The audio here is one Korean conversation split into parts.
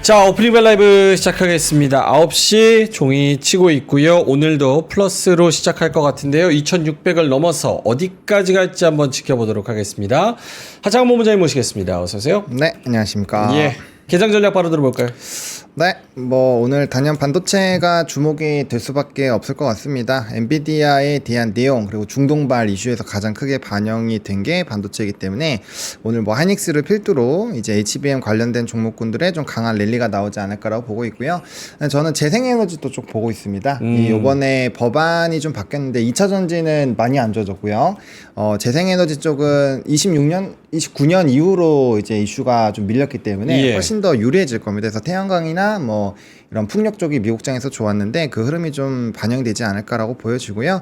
자, 오프닝 벨 라이브 시작하겠습니다. 9시 종이 치고 있고요. 오늘도 플러스로 시작할 것 같은데요. 2600을 넘어서 어디까지 갈지 한번 지켜보도록 하겠습니다. 하창원 본부장님 모시겠습니다. 어서 오세요. 네, 안녕하십니까. 예. 개장 전략 바로 들어볼까요? 네, 오늘 단연 반도체가 주목이 될 수밖에 없을 것 같습니다. 엔비디아에 대한 내용 그리고 중동발 이슈에서 가장 크게 반영이 된 게 반도체이기 때문에 오늘 하이닉스를 필두로 이제 HBM 관련된 종목군들의 좀 강한 랠리가 나오지 않을까라고 보고 있고요. 저는 재생에너지도 쭉 보고 있습니다. 이번에 법안이 좀 바뀌었는데 2차 전지는 많이 안 좋아졌고요. 재생에너지 쪽은 29년 이후로 이제 이슈가 좀 밀렸기 때문에 훨씬 더 유리해질 겁니다. 그래서 태양광이나 이런 풍력 쪽이 미국장에서 좋았는데 그 흐름이 좀 반영되지 않을까라고 보여지고요.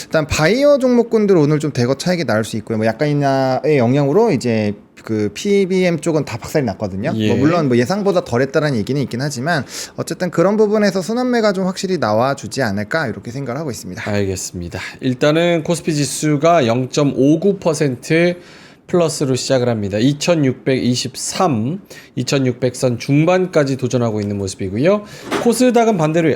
일단 바이오 종목군들 오늘 좀 대거 차익이 나올 수 있고요. 약간의 영향으로 이제 그 PBM 쪽은 다 박살이 났거든요. 물론 예상보다 덜했다는 얘기는 있긴 하지만 어쨌든 그런 부분에서 순환매가 좀 확실히 나와주지 않을까 이렇게 생각을 하고 있습니다. 알겠습니다. 일단은 코스피 지수가 0.59% 플러스로 시작을 합니다. 2623, 2600선 중반까지 도전하고 있는 모습이고요. 코스닥은 반대로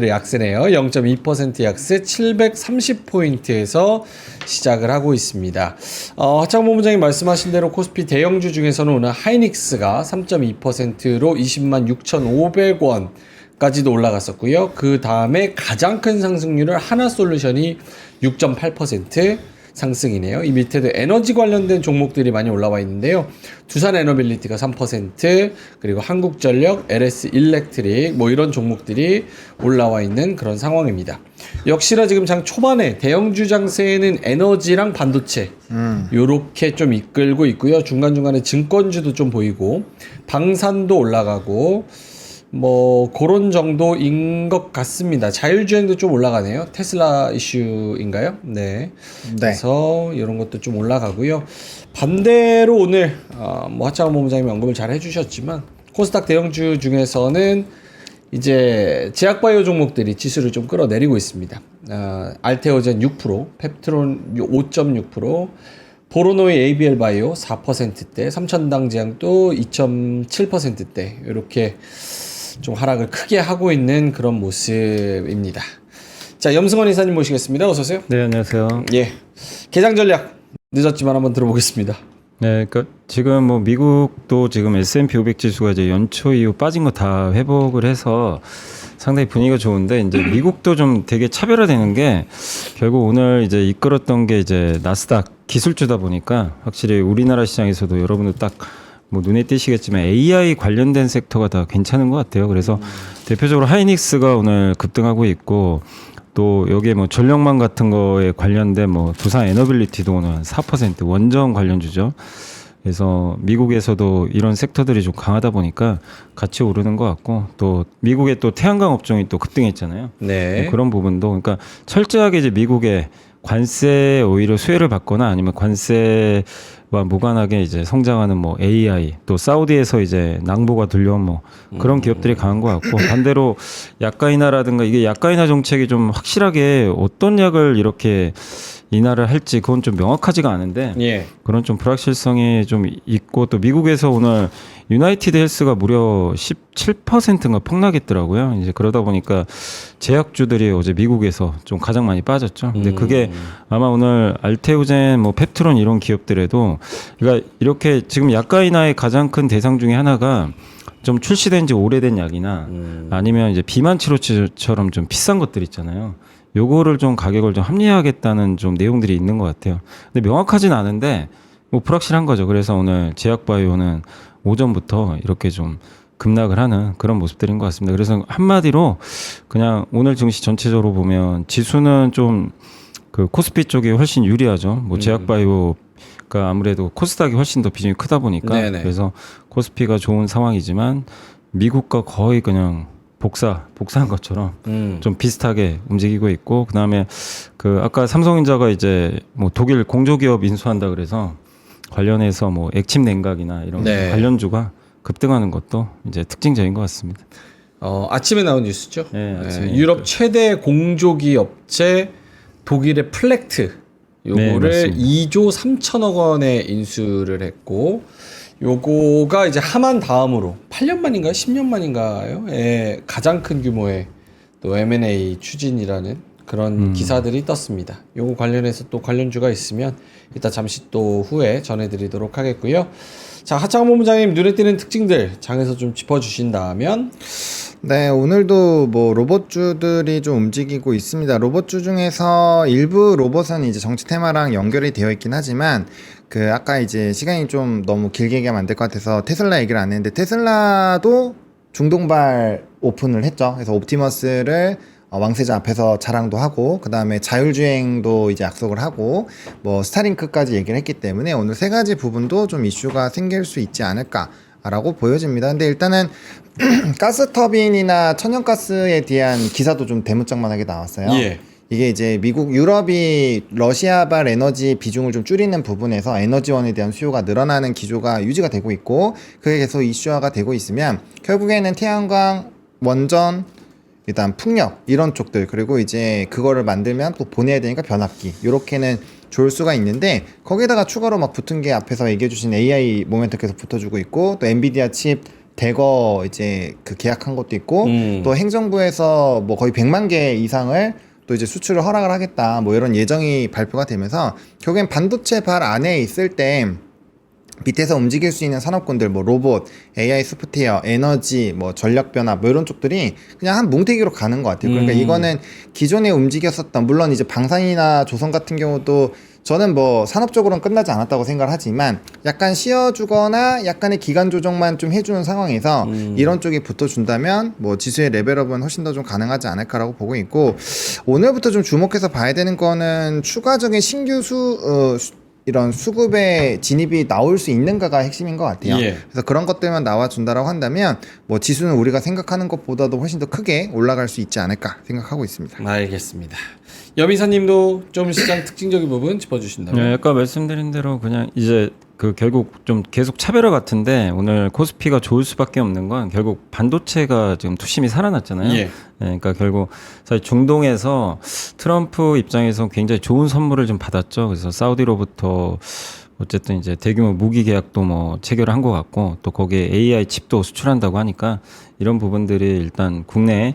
약세네요. 0.2% 약세 730포인트에서 시작을 하고 있습니다. 하창 본부장님 말씀하신 대로 코스피 대형주 중에서는 오늘 하이닉스가 3.2%로 206,500원 까지도 올라갔었고요. 그 다음에 가장 큰 상승률을 하나솔루션이 6.8% 상승이네요. 이 밑에도 에너지 관련된 종목들이 많이 올라와 있는데요. 두산에너빌리티가 3%, 그리고 한국전력, LS일렉트릭 이런 종목들이 올라와 있는 그런 상황입니다. 역시나 지금 장 초반에 대형주 장세에는 에너지랑 반도체 요렇게 좀 이끌고 있고요. 중간중간에 증권주도 좀 보이고 방산도 올라가고 그런 정도인 것 같습니다. 자율주행도 좀 올라가네요. 테슬라 이슈인가요? 네. 그래서 이런 것도 좀 올라가고요. 반대로 오늘 하창원 본부장님이 언급을 잘 해주셨지만 코스닥 대형주 중에서는 이제 제약바이오 종목들이 지수를 좀 끌어내리고 있습니다. 알테오젠 6%, 펩트론 5.6%, 보로노이 ABL 바이오 4%대, 삼천당제약도 2.7%대 이렇게 좀 하락을 크게 하고 있는 그런 모습입니다. 자, 염승원 이사님 모시겠습니다. 어서 오세요. 네, 안녕하세요. 예, 개장 전략 늦었지만 한번 들어보겠습니다. 네, 그러니까 지금 미국도 지금 S&P 500 지수가 이제 연초 이후 빠진 거 다 회복을 해서 상당히 분위기가 좋은데 이제 미국도 좀 되게 차별화되는 게 결국 오늘 이제 이끌었던 게 이제 나스닥 기술주다 보니까 확실히 우리나라 시장에서도 여러분도 딱 눈에 띄시겠지만 AI 관련된 섹터가 다 괜찮은 것 같아요. 그래서 대표적으로 하이닉스가 오늘 급등하고 있고 또 여기에 전력망 같은 거에 관련된 두산 에너빌리티도 오늘 한 4% 원전 관련주죠. 그래서 미국에서도 이런 섹터들이 좀 강하다 보니까 같이 오르는 것 같고 또 미국의 또 태양광 업종이 또 급등했잖아요. 네. 그런 부분도 그러니까 철저하게 이제 미국의 관세에 오히려 수혜를 받거나 아니면 관세와 무관하게 이제 성장하는 AI 또 사우디에서 이제 낭보가 들려온 그런 기업들이 강한 것 같고 반대로 약가인하라든가 이게 약가인하 정책이 좀 확실하게 어떤 약을 이렇게 인하를 할지 그건 좀 명확하지가 않은데 그런 좀 불확실성이 좀 있고 또 미국에서 오늘 유나이티드 헬스가 무려 17%인가 폭락했더라고요. 이제 그러다 보니까 제약주들이 어제 미국에서 좀 가장 많이 빠졌죠. 근데 그게 아마 오늘 알테오젠 펩트론 이런 기업들에도 그러니까 이렇게 지금 약가 인하의 가장 큰 대상 중에 하나가 좀 출시된 지 오래된 약이나 아니면 이제 비만 치료제처럼 좀 비싼 것들 있잖아요. 요거를 좀 가격을 좀 합리화하겠다는 좀 내용들이 있는 것 같아요. 근데 명확하진 않은데 불확실한 거죠. 그래서 오늘 제약바이오는 오전부터 이렇게 좀 급락을 하는 그런 모습들인 것 같습니다. 그래서 한마디로 그냥 오늘 증시 전체적으로 보면 지수는 좀 그 코스피 쪽이 훨씬 유리하죠. 제약바이오가 아무래도 코스닥이 훨씬 더 비중이 크다 보니까 그래서 코스피가 좋은 상황이지만 미국과 거의 그냥 복사한 것처럼 좀 비슷하게 움직이고 있고 그다음에 아까 삼성전자가 이제 독일 공조기업 인수한다 그래서 관련해서 액침 냉각이나 이런 관련주가 급등하는 것도 이제 특징적인 것 같습니다. 아침에 나온 뉴스죠. 아침에 유럽 최대 공조기 업체 독일의 플렉트 요거를 2조 3천억 원에 인수를 했고 요거가 이제 하만 다음으로 8년 만인가요? 10년 만인가요? 예, 가장 큰 규모의 또 M&A 추진이라는 그런 기사들이 떴습니다. 요거 관련해서 또 관련주가 있으면 이따 잠시 또 후에 전해드리도록 하겠고요. 자, 하창 본부장님 눈에 띄는 특징들 장에서 좀 짚어주신다면. 네, 오늘도 뭐 로봇주들이 좀 움직이고 있습니다. 로봇주 중에서 일부 로봇은 이제 정치 테마랑 연결이 되어 있긴 하지만 그 아까 이제 시간이 좀 너무 길게 얘기하면 안 될 것 같아서 테슬라 얘기를 안 했는데 테슬라도 중동발 오픈을 했죠. 그래서 옵티머스를 왕세자 앞에서 자랑도 하고 그 다음에 자율주행도 이제 약속을 하고 뭐 스타링크까지 얘기를 했기 때문에 오늘 세 가지 부분도 좀 이슈가 생길 수 있지 않을까라고 보여집니다. 근데 일단은 가스터빈이나 천연가스에 대한 기사도 좀 대문짝만하게 나왔어요. 예. 이게 이제 미국, 유럽이 러시아발 에너지 비중을 좀 줄이는 부분에서 에너지원에 대한 수요가 늘어나는 기조가 유지가 되고 있고 그게 계속 이슈화가 되고 있으면 결국에는 태양광, 원전, 일단 풍력 이런 쪽들 그리고 이제 그거를 만들면 또 보내야 되니까 변압기 요렇게는 좋을 수가 있는데 거기에다가 추가로 막 붙은 게 앞에서 얘기해 주신 AI 모멘텀 계속 붙어주고 있고 또 엔비디아 칩 대거 이제 그 계약한 것도 있고 또 행정부에서 뭐 거의 100만 개 이상을 또 이제 수출을 허락을 하겠다 뭐 이런 예정이 발표가 되면서 결국엔 반도체 발 안에 있을 때 밑에서 움직일 수 있는 산업군들 뭐 로봇, AI 소프트웨어, 에너지, 뭐 전력 변화 뭐 이런 쪽들이 그냥 한 뭉태기로 가는 것 같아요. 그러니까 이거는 기존에 움직였었던 물론 이제 방산이나 조선 같은 경우도 저는 뭐 산업적으로는 끝나지 않았다고 생각을 하지만 약간 쉬어주거나 약간의 기간 조정만 좀 해주는 상황에서 이런 쪽이 붙어준다면 뭐 지수의 레벨업은 훨씬 더 좀 가능하지 않을까라고 보고 있고 오늘부터 좀 주목해서 봐야 되는 거는 추가적인 신규 이런 수급의 진입이 나올 수 있는가가 핵심인 것 같아요. 예. 그래서 그런 것들만 나와준다라고 한다면 뭐 지수는 우리가 생각하는 것보다도 훨씬 더 크게 올라갈 수 있지 않을까 생각하고 있습니다. 알겠습니다. 여미사님도 좀 시장 특징적인 부분 짚어주신다면. 네, 아까 말씀드린 대로 그냥 이제 그 결국 좀 계속 차별화 같은데 오늘 코스피가 좋을 수밖에 없는 건 결국 반도체가 지금 투심이 살아났잖아요. 예. 네, 그러니까 결국 사실 중동에서 트럼프 입장에서 굉장히 좋은 선물을 좀 받았죠. 그래서 사우디로부터 어쨌든 이제 대규모 무기 계약도 뭐 체결을 한 것 같고 또 거기에 AI 칩도 수출한다고 하니까 이런 부분들이 일단 국내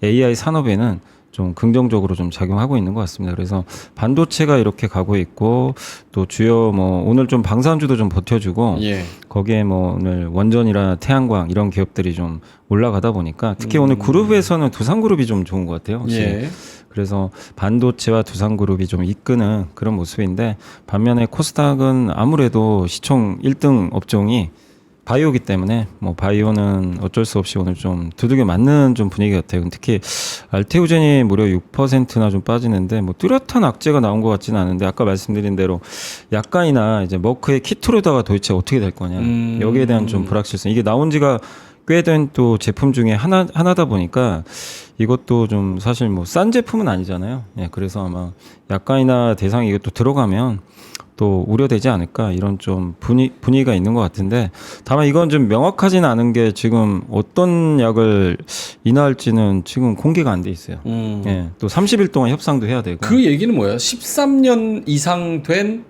AI 산업에는 좀 긍정적으로 좀 작용하고 있는 것 같습니다. 그래서 반도체가 이렇게 가고 있고 또 주요 뭐 오늘 좀 방산주도 좀 버텨주고 예. 거기에 뭐 오늘 원전이나 태양광 이런 기업들이 좀 올라가다 보니까 특히 오늘 그룹에서는 두산그룹이 좀 좋은 것 같아요. 혹시. 예. 그래서 반도체와 두산그룹이 좀 이끄는 그런 모습인데 반면에 코스닥은 아무래도 시총 1등 업종이 바이오기 때문에 뭐 바이오는 어쩔 수 없이 오늘 좀 두들겨 맞는 좀 분위기 같아요. 특히 알테오젠이 무려 6%나 좀 빠지는데 뭐 뚜렷한 악재가 나온 것 같지는 않은데 아까 말씀드린 대로 약간이나 이제 머크의 키트로다가 도대체 어떻게 될 거냐 여기에 대한 좀 불확실성 이게 나온 지가 꽤 된 또 제품 중에 하나다 보니까 이것도 좀 사실 뭐 싼 제품은 아니잖아요. 예, 그래서 아마 약간이나 대상이 이것도 들어가면 또 우려되지 않을까 이런 좀 분위기가 있는 것 같은데 다만 이건 좀 명확하지는 않은 게 지금 어떤 약을 인하할지는 지금 공개가 안 돼 있어요. 예, 또 30일 동안 협상도 해야 되고. 그 얘기는 뭐예요? 13년 이상 된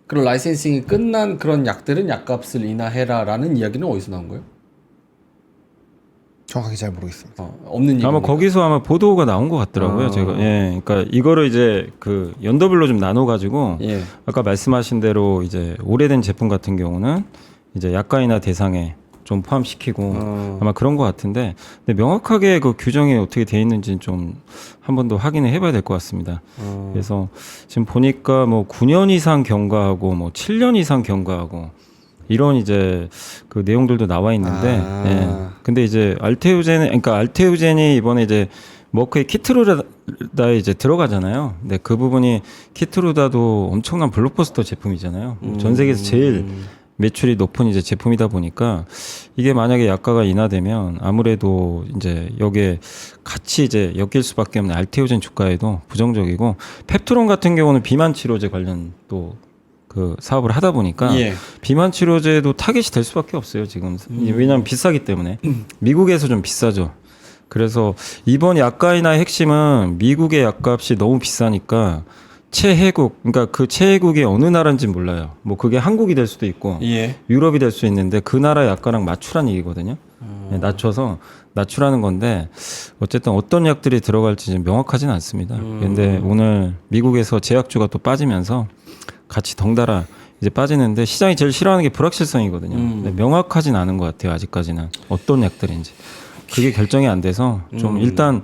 그런 라이센싱이 끝난 그런 약들은 약값을 인하해라라는 이야기는 어디서 나온 거예요? 정확하게 잘 모르겠습니다. 없는 얘기. 아마 거기서 아마 보도가 나온 것 같더라고요. 제가 예, 그러니까 이거를 이제 그 연도별로 좀 나눠 가지고 예. 아까 말씀하신 대로 이제 오래된 제품 같은 경우는 이제 약가이나 대상에 좀 포함시키고 아마 그런 것 같은데 근데 명확하게 그 규정이 어떻게 돼 있는지는 좀 한 번 더 확인을 해봐야 될 것 같습니다. 그래서 지금 보니까 뭐 9년 이상 경과하고 뭐 7년 이상 경과하고 이런 이제 그 내용들도 나와 있는데, 예. 근데 이제 알테오젠이 이번에 이제 머크의 키트루다에 이제 들어가잖아요. 근데 그 부분이 키트루다도 엄청난 블록버스터 제품이잖아요. 전 세계에서 제일 매출이 높은 이제 제품이다 보니까 이게 만약에 약가가 인하되면 아무래도 이제 여기에 같이 이제 엮일 수밖에 없는 알테오젠 주가에도 부정적이고 펩트론 같은 경우는 비만 치료제 관련 또 그 사업을 하다 보니까 예. 비만 치료제도 타겟이 될 수밖에 없어요 지금 왜냐하면 비싸기 때문에 미국에서 좀 비싸죠. 그래서 이번 약가인하의 핵심은 미국의 약값이 너무 비싸니까 최혜국, 그러니까 그 최혜국이 어느 나라인지 몰라요. 뭐 그게 한국이 될 수도 있고 예. 유럽이 될 수 있는데 그 나라 약가랑 맞추란 얘기거든요. 네, 낮추라는 건데 어쨌든 어떤 약들이 들어갈지 지금 명확하지는 않습니다. 그런데 오늘 미국에서 제약주가 또 빠지면서 같이 덩달아 이제 빠지는데 시장이 제일 싫어하는 게 불확실성이거든요. 근데 명확하진 않은 것 같아요. 아직까지는 어떤 약들인지 그게 결정이 안 돼서 좀 일단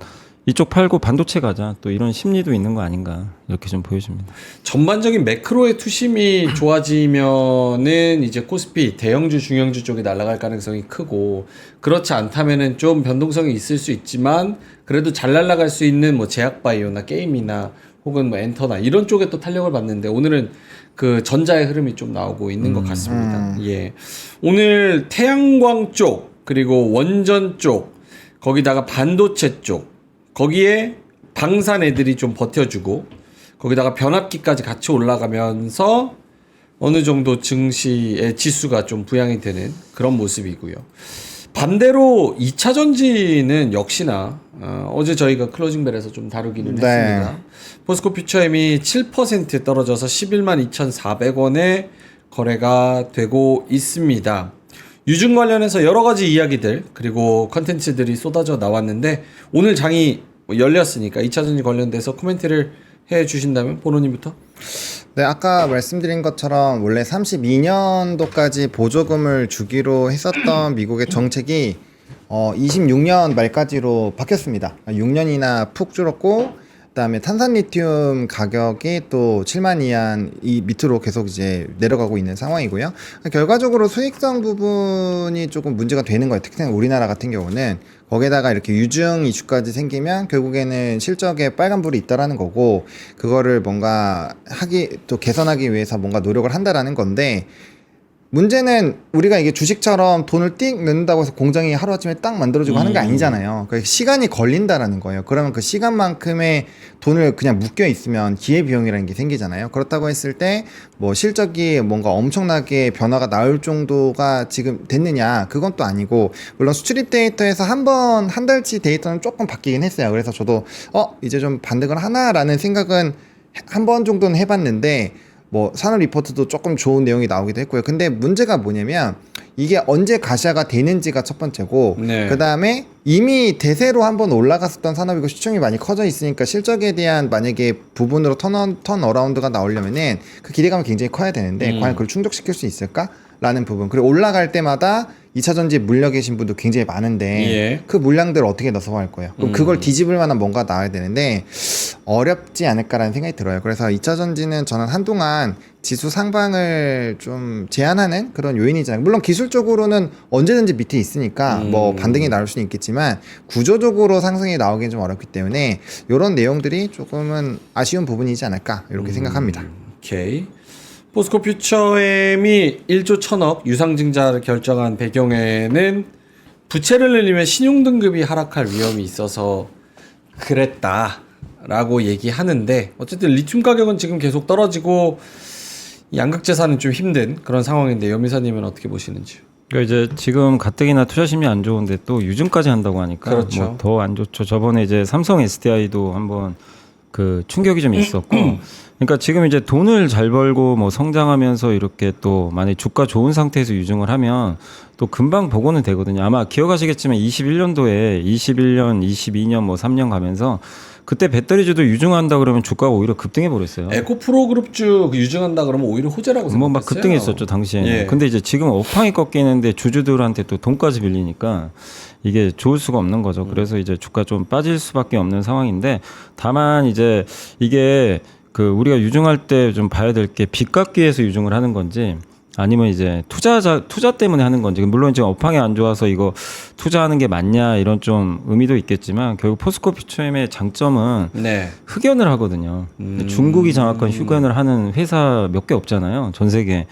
이쪽 팔고 반도체 가자 또 이런 심리도 있는 거 아닌가 이렇게 좀 보여집니다. 전반적인 매크로의 투심이 좋아지면은 이제 코스피 대형주 중형주 쪽이 날아갈 가능성이 크고 그렇지 않다면은 좀 변동성이 있을 수 있지만 그래도 잘 날아갈 수 있는 뭐 제약바이오나 게임이나 혹은 뭐 엔터나 이런 쪽에 또 탄력을 받는데 오늘은 그 전자의 흐름이 좀 나오고 있는 것 같습니다. 예. 오늘 태양광 쪽 그리고 원전 쪽 거기다가 반도체 쪽 거기에 방산 애들이 좀 버텨주고 거기다가 변압기까지 같이 올라가면서 어느 정도 증시의 지수가 좀 부양이 되는 그런 모습이고요. 반대로 2차 전지는 역시나 어제 저희가 클로징벨에서 좀 다루기는 네. 했습니다. 포스코 퓨처엠이 7% 떨어져서 11만 2,400원에 거래가 되고 있습니다. 유증 관련해서 여러 가지 이야기들 그리고 컨텐츠들이 쏟아져 나왔는데 오늘 장이 열렸으니까 2차전지 관련돼서 코멘트를 해 주신다면 보노님부터. 네, 아까 말씀드린 것처럼 원래 32년도까지 보조금을 주기로 했었던 미국의 정책이 26년 말까지로 바뀌었습니다. 6년이나 푹 줄었고 그다음에 탄산리튬 가격이 또 7만 이안 이 밑으로 계속 이제 내려가고 있는 상황이고요. 결과적으로 수익성 부분이 조금 문제가 되는 거예요. 특히 우리나라 같은 경우는 거기에다가 이렇게 유증 이슈까지 생기면 결국에는 실적에 빨간불이 있다라는 거고 그거를 뭔가 또 개선하기 위해서 뭔가 노력을 한다라는 건데 문제는 우리가 이게 주식처럼 돈을 띡 넣는다고 해서 공장이 하루아침에 딱 만들어지고 하는 게 아니잖아요. 그러니까 시간이 걸린다라는 거예요. 그러면 그 시간만큼의 돈을 그냥 묶여 있으면 기회비용이라는 게 생기잖아요. 그렇다고 했을 때 뭐 실적이 뭔가 엄청나게 변화가 나올 정도가 지금 됐느냐 그건 또 아니고 물론 수출입 데이터에서 한 달치 데이터는 조금 바뀌긴 했어요. 그래서 저도 이제 좀 반등을 하나라는 생각은 한 번 정도는 해봤는데 뭐 산업 리포트도 조금 좋은 내용이 나오기도 했고요. 근데 문제가 뭐냐면 이게 언제 가시화가 되는지가 첫 번째고 네. 그 다음에 이미 대세로 한번 올라갔었던 산업이고 시총이 많이 커져 있으니까 실적에 대한 만약에 부분으로 턴어라운드가 나오려면은 그 기대감이 굉장히 커야 되는데 과연 그걸 충족시킬 수 있을까? 라는 부분. 그리고 올라갈 때마다 2차전지 물려 계신 분도 굉장히 많은데 예. 그 물량들을 어떻게 넣어서 할 거예요? 그럼 그걸 뒤집을 만한 뭔가 나와야 되는데 어렵지 않을까라는 생각이 들어요. 그래서 2차전지는 저는 한동안 지수 상방을 좀 제한하는 그런 요인이잖아요. 물론 기술적으로는 언제든지 밑에 있으니까 뭐 반등이 나올 수는 있겠지만 구조적으로 상승이 나오기는 좀 어렵기 때문에 이런 내용들이 조금은 아쉬운 부분이지 않을까 이렇게 생각합니다. 오케이. 포스코 퓨처엠이 1조 1,000억 유상증자를 결정한 배경에는 부채를 늘리면 신용등급이 하락할 위험이 있어서 그랬다라고 얘기하는데 어쨌든 리튬 가격은 지금 계속 떨어지고 양극재산은 좀 힘든 그런 상황인데 여미사님은 어떻게 보시는지요? 그러니까 이제 지금 가뜩이나 투자 심리 안 좋은데 또 유증까지 한다고 하니까 그렇죠. 뭐 더 안 좋죠. 저번에 이제 삼성 SDI도 한번 그 충격이 좀 있었고 그러니까 지금 이제 돈을 잘 벌고 뭐 성장하면서 이렇게 또 만약 주가 좋은 상태에서 유증을 하면 또 금방 복원은 되거든요. 아마 기억하시겠지만 21년도에 21년, 22년 뭐 3년 가면서 그때 배터리주도 유증한다 그러면 주가가 오히려 급등해 버렸어요. 에코프로그룹주 유증한다 그러면 오히려 호재라고 생각했어요. 뭐 막 급등했었죠 당시에는. 예. 근데 이제 지금 업황이 꺾이는데 주주들한테 또 돈까지 빌리니까 이게 좋을 수가 없는 거죠. 그래서 이제 주가 좀 빠질 수밖에 없는 상황인데 다만 이제 이게 그 우리가 유증할 때 좀 봐야 될 게 빚 갚기 위해서 유증을 하는 건지 아니면 이제 투자 때문에 하는 건지 물론 지금 업황이 안 좋아서 이거 투자하는 게 맞냐 이런 좀 의미도 있겠지만 결국 포스코 퓨처엠의 장점은 네. 흑연을 하거든요. 중국이 장악한 흑연을 하는 회사 몇 개 없잖아요. 전 세계.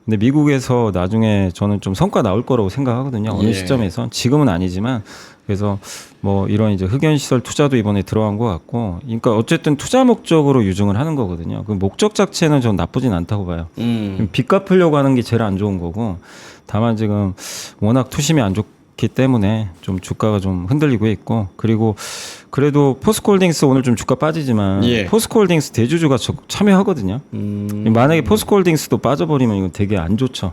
근데 미국에서 나중에 저는 좀 성과 나올 거라고 생각하거든요. 어느 예. 시점에서 지금은 아니지만 그래서 뭐 이런 이제 흑연 시설 투자도 이번에 들어간 것 같고, 그러니까 어쨌든 투자 목적으로 유증을 하는 거거든요. 그 목적 자체는 전 나쁘진 않다고 봐요. 빚 갚으려고 하는 게 제일 안 좋은 거고, 다만 지금 워낙 투심이 안 좋기 때문에 좀 주가가 좀 흔들리고 있고, 그리고 그래도 포스코홀딩스 오늘 좀 주가 빠지지만 예. 포스코홀딩스 대주주가 참여하거든요. 만약에 포스코홀딩스도 빠져버리면 이건 되게 안 좋죠.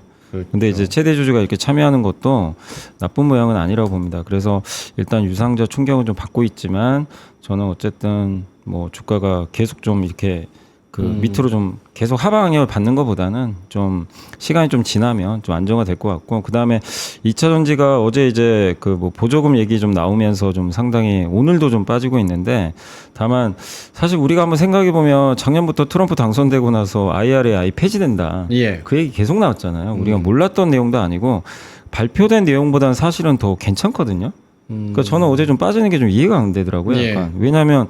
근데 이제 최대주주가 이렇게 참여하는 것도 나쁜 모양은 아니라고 봅니다. 그래서 일단 유상자 충격은 좀 받고 있지만 저는 어쨌든 뭐 주가가 계속 좀 이렇게 그 밑으로 좀 계속 하방을 받는 것보다는 좀 시간이 좀 지나면 좀 안정화 될 것 같고, 그 다음에 2차 전지가 어제 이제 그 뭐 보조금 얘기 좀 나오면서 좀 상당히 오늘도 좀 빠지고 있는데, 다만 사실 우리가 한번 생각해 보면 작년부터 트럼프 당선되고 나서 IRA 폐지된다. 예. 그 얘기 계속 나왔잖아요. 우리가 몰랐던 내용도 아니고 발표된 내용보다는 사실은 더 괜찮거든요. 그러니까 저는 어제 좀 빠지는 게 좀 이해가 안 되더라고요. 약간. 왜냐하면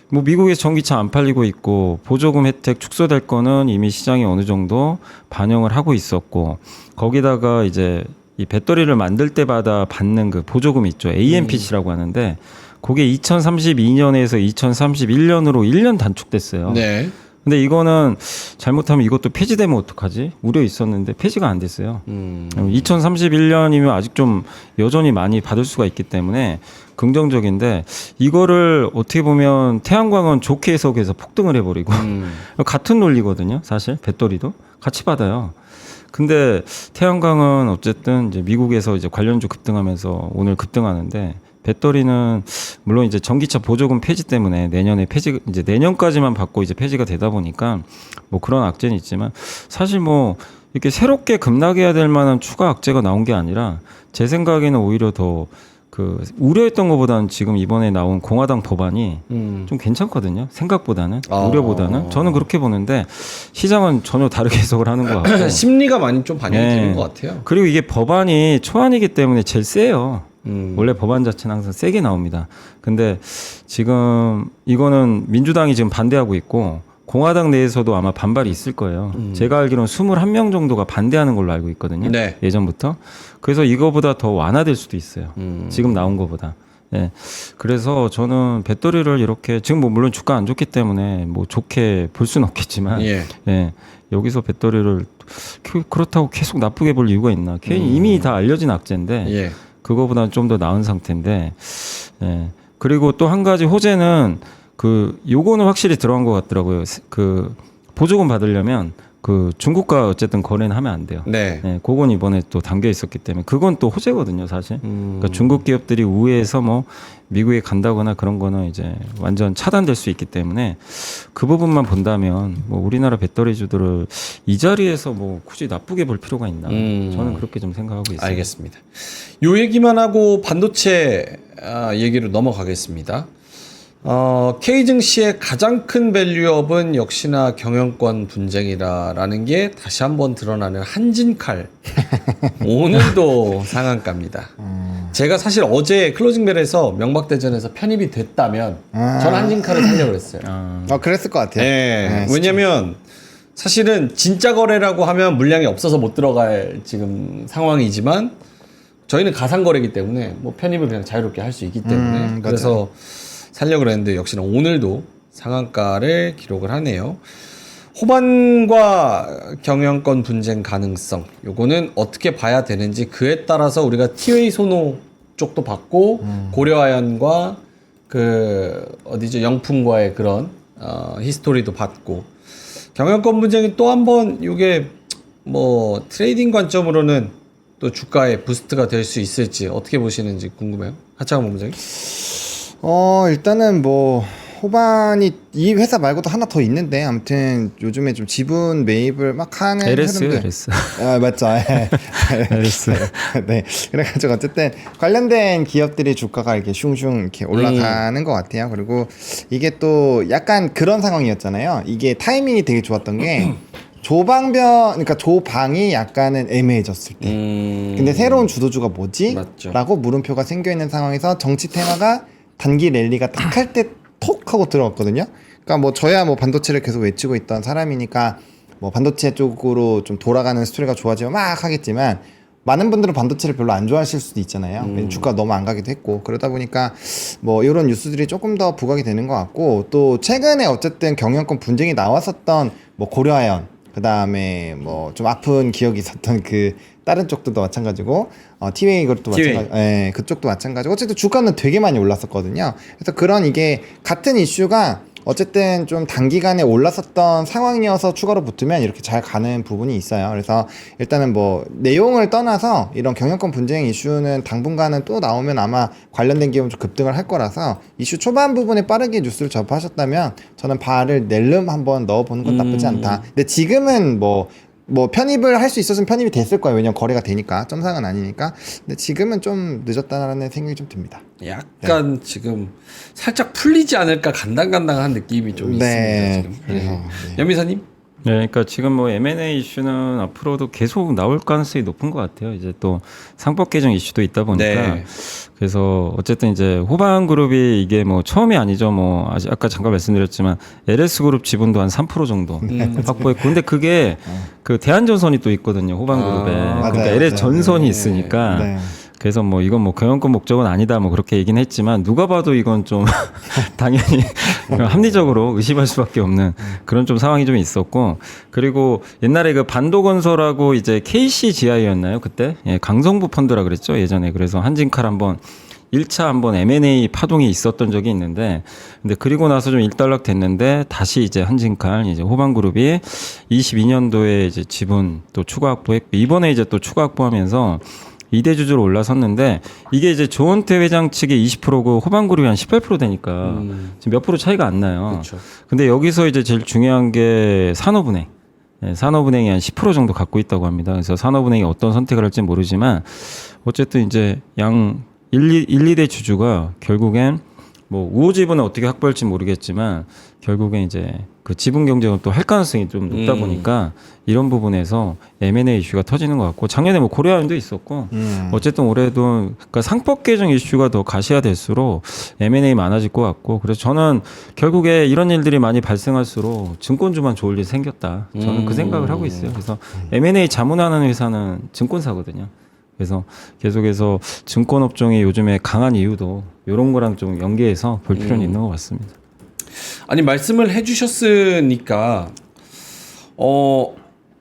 뭐 미국에서 전기차 안 팔리고 있고 보조금 혜택 축소될 거는 이미 시장이 어느 정도 반영을 하고 있었고, 거기다가 이제 이 배터리를 만들 때마다 받는 그 보조금 있죠. AMPC라고 하는데 그게 2032년에서 2031년으로 1년 단축됐어요. 네. 근데 이거는 잘못하면 이것도 폐지되면 어떡하지? 우려 있었는데 폐지가 안 됐어요. 2031년이면 아직 좀 여전히 많이 받을 수가 있기 때문에 긍정적인데, 이거를 어떻게 보면 태양광은 좋게 해석해서 폭등을 해버리고 같은 논리거든요. 사실 배터리도 같이 받아요. 근데 태양광은 어쨌든 이제 미국에서 이제 관련주 급등하면서 오늘 급등하는데, 배터리는 물론 이제 전기차 보조금 폐지 때문에 내년에 폐지, 이제 내년까지만 받고 이제 폐지가 되다 보니까 뭐 그런 악재는 있지만, 사실 뭐 이렇게 새롭게 급락해야 될 만한 추가 악재가 나온 게 아니라 제 생각에는 오히려 더 그 우려했던 것보다는 지금 이번에 나온 공화당 법안이 좀 괜찮거든요. 생각보다는 우려보다는 저는 그렇게 보는데, 시장은 전혀 다르게 해석을 하는 것 같고 심리가 많이 좀 반영이 네. 되는 것 같아요. 그리고 이게 법안이 초안이기 때문에 제일 세요. 원래 법안 자체는 항상 세게 나옵니다. 근데 지금 이거는 민주당이 지금 반대하고 있고 공화당 내에서도 아마 반발이 있을 거예요. 제가 알기로는 21명 정도가 반대하는 걸로 알고 있거든요. 네. 예전부터. 그래서 이거보다 더 완화될 수도 있어요. 지금 나온 거보다. 예. 그래서 저는 배터리를 이렇게 지금 뭐 물론 주가 안 좋기 때문에 뭐 좋게 볼 수는 없겠지만 예. 예. 여기서 배터리를 그렇다고 계속 나쁘게 볼 이유가 있나? 이미 다 알려진 악재인데 예. 그거보다는 좀 더 나은 상태인데, 예. 그리고 또 한 가지 호재는 그 요거는 확실히 들어간 것 같더라고요. 그 보조금 받으려면 그 중국과 어쨌든 거래는 하면 안 돼요. 네. 예, 그건 이번에 또 담겨 있었기 때문에 그건 또 호재거든요, 사실. 그러니까 중국 기업들이 우회해서 뭐 미국에 간다거나 그런 거는 이제 완전 차단될 수 있기 때문에 그 부분만 본다면 뭐 우리나라 배터리주들을 이 자리에서 뭐 굳이 나쁘게 볼 필요가 있나? 저는 그렇게 좀 생각하고 있어요. 알겠습니다. 요 얘기만 하고 반도체 얘기로 넘어가겠습니다. K증시의 가장 큰 밸류업은 역시나 경영권 분쟁이라는 게 다시 한번 드러나는 한진칼. 오늘도 상한가입니다. 제가 사실 어제 클로징벨에서 명박대전에서 편입이 됐다면 저는 한진칼을 살려고 했어요. 그랬을 것 같아요. 네, 왜냐면 사실은 진짜 거래라고 하면 물량이 없어서 못 들어갈 지금 상황이지만 저희는 가상 거래이기 때문에 뭐 편입을 그냥 자유롭게 할 수 있기 때문에 그래서 살려고 그랬는데 역시나 오늘도 상한가를 기록을 하네요. 호반과 경영권 분쟁 가능성, 요거는 어떻게 봐야 되는지 그에 따라서 우리가 티웨이 소노 쪽도 봤고 고려아연과 그 어디죠 영풍과의 그런 히스토리도 봤고, 경영권 분쟁이 또 한 번 요게 뭐 트레이딩 관점으로는 또 주가에 부스트가 될 수 있을지 어떻게 보시는지 궁금해요. 하창원 본부장님. 일단은 뭐 호반이 이 회사 말고도 하나 더 있는데, 아무튼 요즘에 좀 지분 매입을 막 하는 흐름들. LS. 맞죠. LS. 네. 그래가지고 어쨌든 관련된 기업들이 주가가 이렇게 슝슝 이렇게 올라가는 것 같아요. 그리고 이게 또 약간 그런 상황이었잖아요. 이게 타이밍이 되게 좋았던 게 그러니까 조방이 약간은 애매해졌을 때. 근데 새로운 주도주가 뭐지? 맞죠. 라고 물음표가 생겨 있는 상황에서 정치 테마가 단기 랠리가 딱 할 때 톡 하고 들어갔거든요. 그러니까 뭐 저야 뭐 반도체를 계속 외치고 있던 사람이니까 뭐 반도체 쪽으로 좀 돌아가는 스토리가 좋아지면 막 하겠지만, 많은 분들은 반도체를 별로 안 좋아하실 수도 있잖아요. 주가 너무 안 가기도 했고, 그러다 보니까 뭐 이런 뉴스들이 조금 더 부각이 되는 것 같고, 또 최근에 어쨌든 경영권 분쟁이 나왔었던 뭐 고려아연, 그 다음에 뭐 좀 아픈 기억이 있었던 그 다른 쪽도 마찬가지고 티웨이 그것도 티웨이. 마찬가지. 예, 그쪽도 마찬가지고 어쨌든 주가는 되게 많이 올랐었거든요. 그래서 그런 이게 같은 이슈가 어쨌든 좀 단기간에 올랐었던 상황이어서 추가로 붙으면 이렇게 잘 가는 부분이 있어요. 그래서 일단은 뭐 내용을 떠나서 이런 경영권 분쟁 이슈는 당분간은 또 나오면 아마 관련된 기업은 좀 급등을 할 거라서 이슈 초반 부분에 빠르게 뉴스를 접하셨다면 저는 발을 낼름 한번 넣어보는 건 나쁘지 않다. 근데 지금은 뭐 편입을 할 수 있었으면 편입이 됐을 거예요. 왜냐면 거래가 되니까 점상은 아니니까. 근데 지금은 좀 늦었다라는 생각이 좀 듭니다. 약간 지금 살짝 풀리지 않을까 간당간당한 느낌이 좀 네, 있습니다. 지금. 그래서, 네. 네. 연미사님? 네, 그러니까 지금 뭐 M&A 이슈는 앞으로도 계속 나올 가능성이 높은 것 같아요. 이제 또 상법 개정 이슈도 있다 보니까 네. 그래서 어쨌든 이제 호방그룹이 이게 뭐 처음이 아니죠. 뭐 아까 잠깐 말씀드렸지만 LS그룹 지분도 한 3% 정도 확보했고, 근데 그게 그 대한전선이 또 있거든요. 호방그룹에. 아, 그러니까 맞아요, LS전선이 맞아요. 있으니까. 네. 그래서 뭐 이건 뭐 경영권 목적은 아니다 뭐 그렇게 얘기는 했지만 누가 봐도 이건 좀 당연히 합리적으로 의심할 수밖에 없는 그런 좀 상황이 좀 있었고, 그리고 옛날에 그 반도건설하고 이제 KCGI였나요 그때? 예, 강성부 펀드라 그랬죠 예전에. 그래서 한진칼 한번 1차 한번 M&A 파동이 있었던 적이 있는데, 근데 그리고 나서 좀 일단락 됐는데 다시 이제 한진칼 이제 호방그룹이 22년도에 이제 지분 또 추가 확보했고, 이번에 이제 또 추가 확보하면서 2대 주주로 올라섰는데, 이게 이제 조원태 회장 측이 20%고 호방그룹이 한 18% 되니까 지금 몇 프로 차이가 안 나요. 그렇죠. 근데 여기서 이제 제일 중요한 게 산업은행. 네, 산업은행이 한 10% 정도 갖고 있다고 합니다. 그래서 산업은행이 어떤 선택을 할지 모르지만 어쨌든 이제 양 1, 2대 주주가 결국엔 뭐 우호 지분은 어떻게 확보할지 모르겠지만 결국엔 이제 그 지분 경쟁을 또 할 가능성이 좀 높다 보니까 이런 부분에서 M&A 이슈가 터지는 것 같고, 작년에 뭐 고려아연도 있었고 어쨌든 올해도 그러니까 상법 개정 이슈가 더 가시화될수록 M&A 많아질 것 같고, 그래서 저는 결국에 이런 일들이 많이 발생할수록 증권주만 좋을 일이 생겼다. 저는 그 생각을 하고 있어요. 그래서 M&A 자문하는 회사는 증권사거든요. 그래서 계속해서 증권업종이 요즘에 강한 이유도 이런 거랑 좀 연계해서 볼 필요는 있는 것 같습니다. 아니 말씀을 해주셨으니까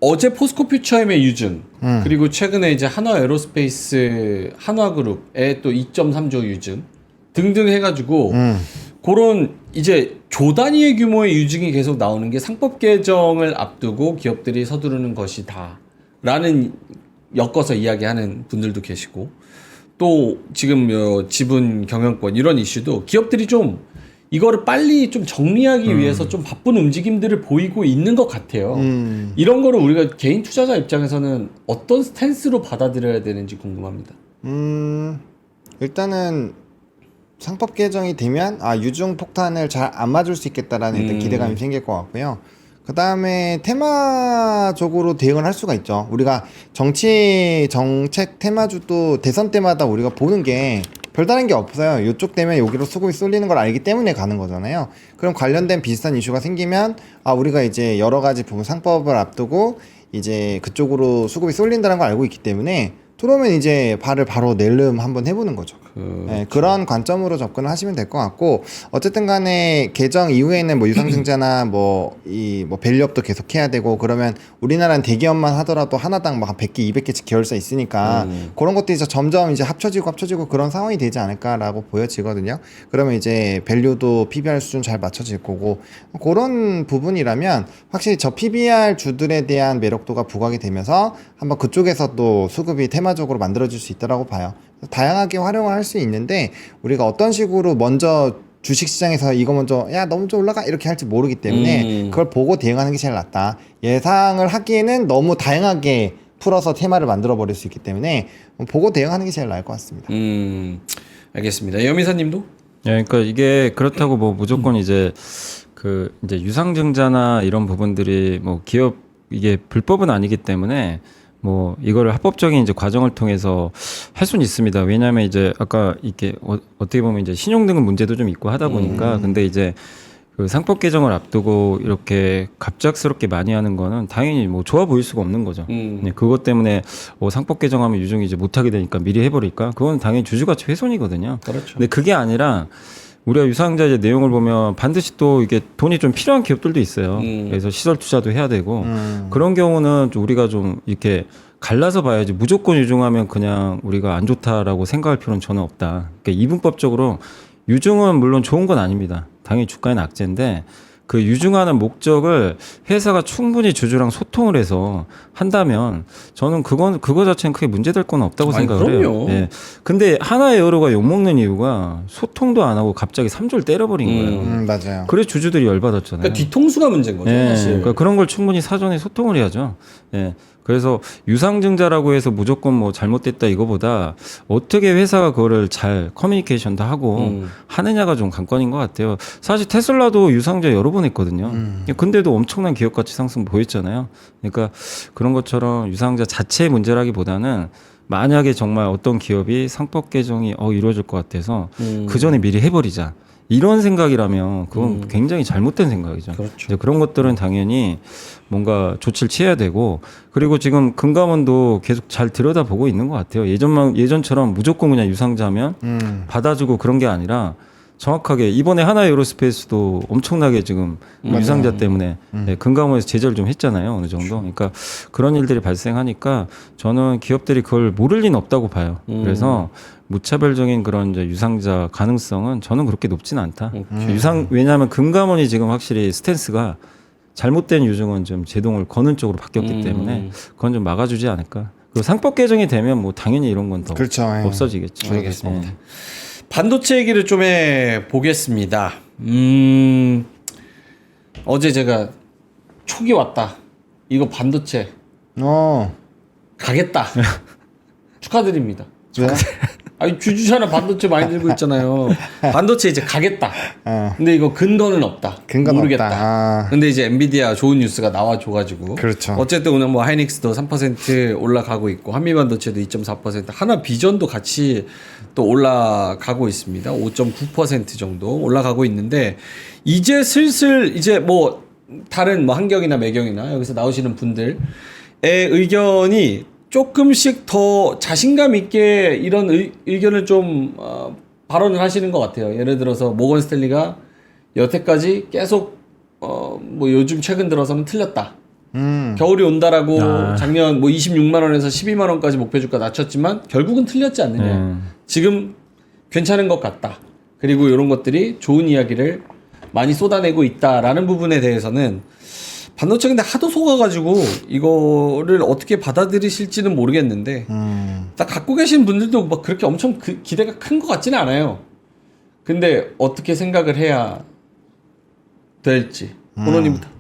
어제 포스코퓨처엠의 유증 그리고 최근에 이제 한화에어로스페이스 한화그룹의 또 2.3조 유증 등등 해가지고 그런 이제 조 단위의 규모의 유증이 계속 나오는 게 상법 개정을 앞두고 기업들이 서두르는 것이다라는 엮어서 이야기하는 분들도 계시고, 또 지금 지분 경영권 이런 이슈도 기업들이 좀 이거를 빨리 좀 정리하기 위해서 좀 바쁜 움직임들을 보이고 있는 것 같아요. 이런 거를 우리가 개인 투자자 입장에서는 어떤 스탠스로 받아들여야 되는지 궁금합니다. 일단은 상법 개정이 되면 유증 폭탄을 잘 안 맞을 수 있겠다라는 일단 기대감이 생길 것 같고요. 그 다음에 테마적으로 대응을 할 수가 있죠. 우리가 정치 정책 테마주도 대선 때마다 우리가 보는 게 별다른 게 없어요. 이쪽 때문에 여기로 수급이 쏠리는 걸 알기 때문에 가는 거잖아요. 그럼 관련된 비슷한 이슈가 생기면 우리가 이제 여러 가지 부분 상법을 앞두고 이제 그쪽으로 수급이 쏠린다는 걸 알고 있기 때문에 들어오면 이제 발을 바로 낼름 한번 해보는 거죠. 네, 그런 관점으로 접근을 하시면 될 것 같고, 어쨌든 간에 개정 이후에는 뭐 유상증자나 밸류업도 계속 해야 되고, 그러면 우리나라는 대기업만 하더라도 하나당 막 100개, 200개씩 계열사 있으니까 그런 것들이 이제 점점 이제 합쳐지고 그런 상황이 되지 않을까라고 보여지거든요. 그러면 이제 밸류도 PBR 수준 잘 맞춰질 거고, 그런 부분이라면 확실히 저 PBR 주들에 대한 매력도가 부각이 되면서 한번 그쪽에서도 수급이 테마적으로 만들어질 수 있다라고 봐요. 다양하게 활용을 할 수 있는데 우리가 어떤 식으로 먼저 주식시장에서 이거 먼저 너 먼저 올라가 이렇게 할지 모르기 때문에 그걸 보고 대응하는 게 제일 낫다. 예상을 하기에는 너무 다양하게 풀어서 테마를 만들어 버릴 수 있기 때문에 보고 대응하는 게 제일 나을 것 같습니다. 알겠습니다. 여미사님도? 예, 그러니까 이게 그렇다고 뭐 무조건 이제 이제 유상증자나 이런 부분들이 뭐 기업 이게 불법은 아니기 때문에 뭐 이거를 합법적인 이제 과정을 통해서 할 수는 있습니다. 왜냐하면 이제 아까 이게 어떻게 보면 이제 신용등급 문제도 좀 있고 하다 보니까 근데 이제 그 상법 개정을 앞두고 이렇게 갑작스럽게 많이 하는 거는 당연히 뭐 좋아 보일 수가 없는 거죠. 네, 그것 때문에 상법 개정하면 유증이 이제 못하게 되니까 미리 해버릴까? 그건 당연히 주주가치 훼손이거든요. 그렇죠. 근데 그게 아니라 우리가 유상증자 이제 내용을 보면 반드시 또 이게 돈이 좀 필요한 기업들도 있어요. 그래서 시설 투자도 해야 되고 그런 경우는 좀 우리가 좀 이렇게 갈라서 봐야지 무조건 유증하면 그냥 우리가 안 좋다라고 생각할 필요는 저는 없다. 그러니까 이분법적으로 유증은 물론 좋은 건 아닙니다. 당연히 주가에는 악재인데 그 유증하는 목적을 회사가 충분히 주주랑 소통을 해서 한다면 저는 그거 자체는 크게 문제될 건 없다고 아니, 생각을 그럼요. 해요. 예. 근데 하나의 여로가 욕먹는 이유가 소통도 안 하고 갑자기 3조를 때려버린 거예요. 맞아요. 그래서 주주들이 열받았잖아요. 그러니까 뒤통수가 문제인 거죠, 예, 사실. 그러니까 그런 걸 충분히 사전에 소통을 해야죠. 예. 그래서 유상증자라고 해서 무조건 뭐 잘못됐다 이거보다 어떻게 회사가 그거를 잘 커뮤니케이션도 하고 하느냐가 좀 관건인 것 같아요. 사실 테슬라도 유상증자 여러 번 했거든요. 근데도 엄청난 기업 가치 상승 보였잖아요. 그러니까 그런 것처럼 유상증자 자체의 문제라기보다는 만약에 정말 어떤 기업이 상법 개정이 이루어질 것 같아서 그 전에 미리 해버리자. 이런 생각이라면 그건 굉장히 잘못된 생각이죠. 그렇죠. 이제 그런 것들은 당연히 뭔가 조치를 취해야 되고 그리고 지금 금감원도 계속 잘 들여다보고 있는 것 같아요. 예전처럼 무조건 그냥 유상자면 받아주고 그런 게 아니라 정확하게 이번에 하나 에어로스페이스도 엄청나게 지금 유상자 때문에 금감원에서 제재를 좀 했잖아요. 어느 정도. 그러니까 그런 일들이 발생하니까 저는 기업들이 그걸 모를 리는 없다고 봐요. 그래서 무차별적인 그런 이제 유상자 가능성은 저는 그렇게 높지는 않다. 왜냐하면 금감원이 지금 확실히 스탠스가 잘못된 유증은 좀 제동을 거는 쪽으로 바뀌었기 때문에 그건 좀 막아주지 않을까. 그리고 상법 개정이 되면 뭐 당연히 이런 건 더 그렇죠. 예. 없어지겠죠. 알겠습니다. 예. 반도체 얘기를 좀 해보겠습니다. 어제 제가 촉이 왔다. 이거 반도체 가겠다. 축하드립니다. 왜? 아니 주주잖아 반도체 많이 들고 있잖아요. 반도체 이제 가겠다. 근데 이거 근거는 없다. 근거는 모르겠다. 없다. 근데 이제 엔비디아 좋은 뉴스가 나와줘가지고. 그렇죠. 어쨌든 오늘 뭐 하이닉스도 3% 올라가고 있고 한미반도체도 2.4% 하나 비전도 같이 또 올라가고 있습니다. 5.9% 정도 올라가고 있는데 이제 슬슬 이제 뭐 다른 뭐 한경이나 매경이나 여기서 나오시는 분들의 의견이 조금씩 더 자신감 있게 이런 의견을 좀 발언을 하시는 것 같아요. 예를 들어서 모건 스탠리가 여태까지 계속 뭐 요즘 최근 들어서는 틀렸다. 겨울이 온다라고 작년 뭐 26만 원에서 12만 원까지 목표 주가 낮췄지만 결국은 틀렸지 않느냐. 지금 괜찮은 것 같다. 그리고 이런 것들이 좋은 이야기를 많이 쏟아내고 있다라는 부분에 대해서는 반도체 근데 하도 속아가지고 이거를 어떻게 받아들이실지는 모르겠는데 딱 갖고 계신 분들도 막 그렇게 엄청 기대가 큰 것 같지는 않아요. 근데 어떻게 생각을 해야 될지 본원님부터.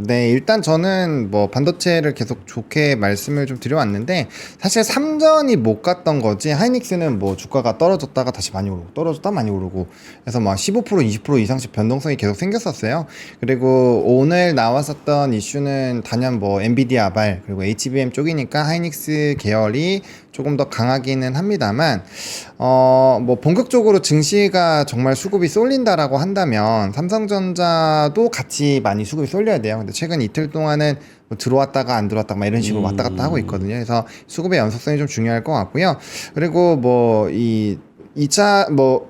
네, 일단 저는 뭐 반도체를 계속 좋게 말씀을 좀 드려왔는데 사실 3전이 못 갔던 거지 하이닉스는 뭐 주가가 떨어졌다가 다시 많이 오르고 떨어졌다 많이 오르고 그래서 막 15% 20% 이상씩 변동성이 계속 생겼었어요. 그리고 오늘 나왔었던 이슈는 단연 뭐 엔비디아 아발 그리고 HBM 쪽이니까 하이닉스 계열이 조금 더 강하기는 합니다만 뭐 본격적으로 증시가 정말 수급이 쏠린다라고 한다면 삼성전자도 같이 많이 수급이 쏠려야 돼요. 근데 최근 이틀 동안은 뭐 들어왔다가 안 들어왔다가 막 이런 식으로 왔다 갔다 하고 있거든요. 그래서 수급의 연속성이 좀 중요할 것 같고요. 그리고 뭐 이 2차 뭐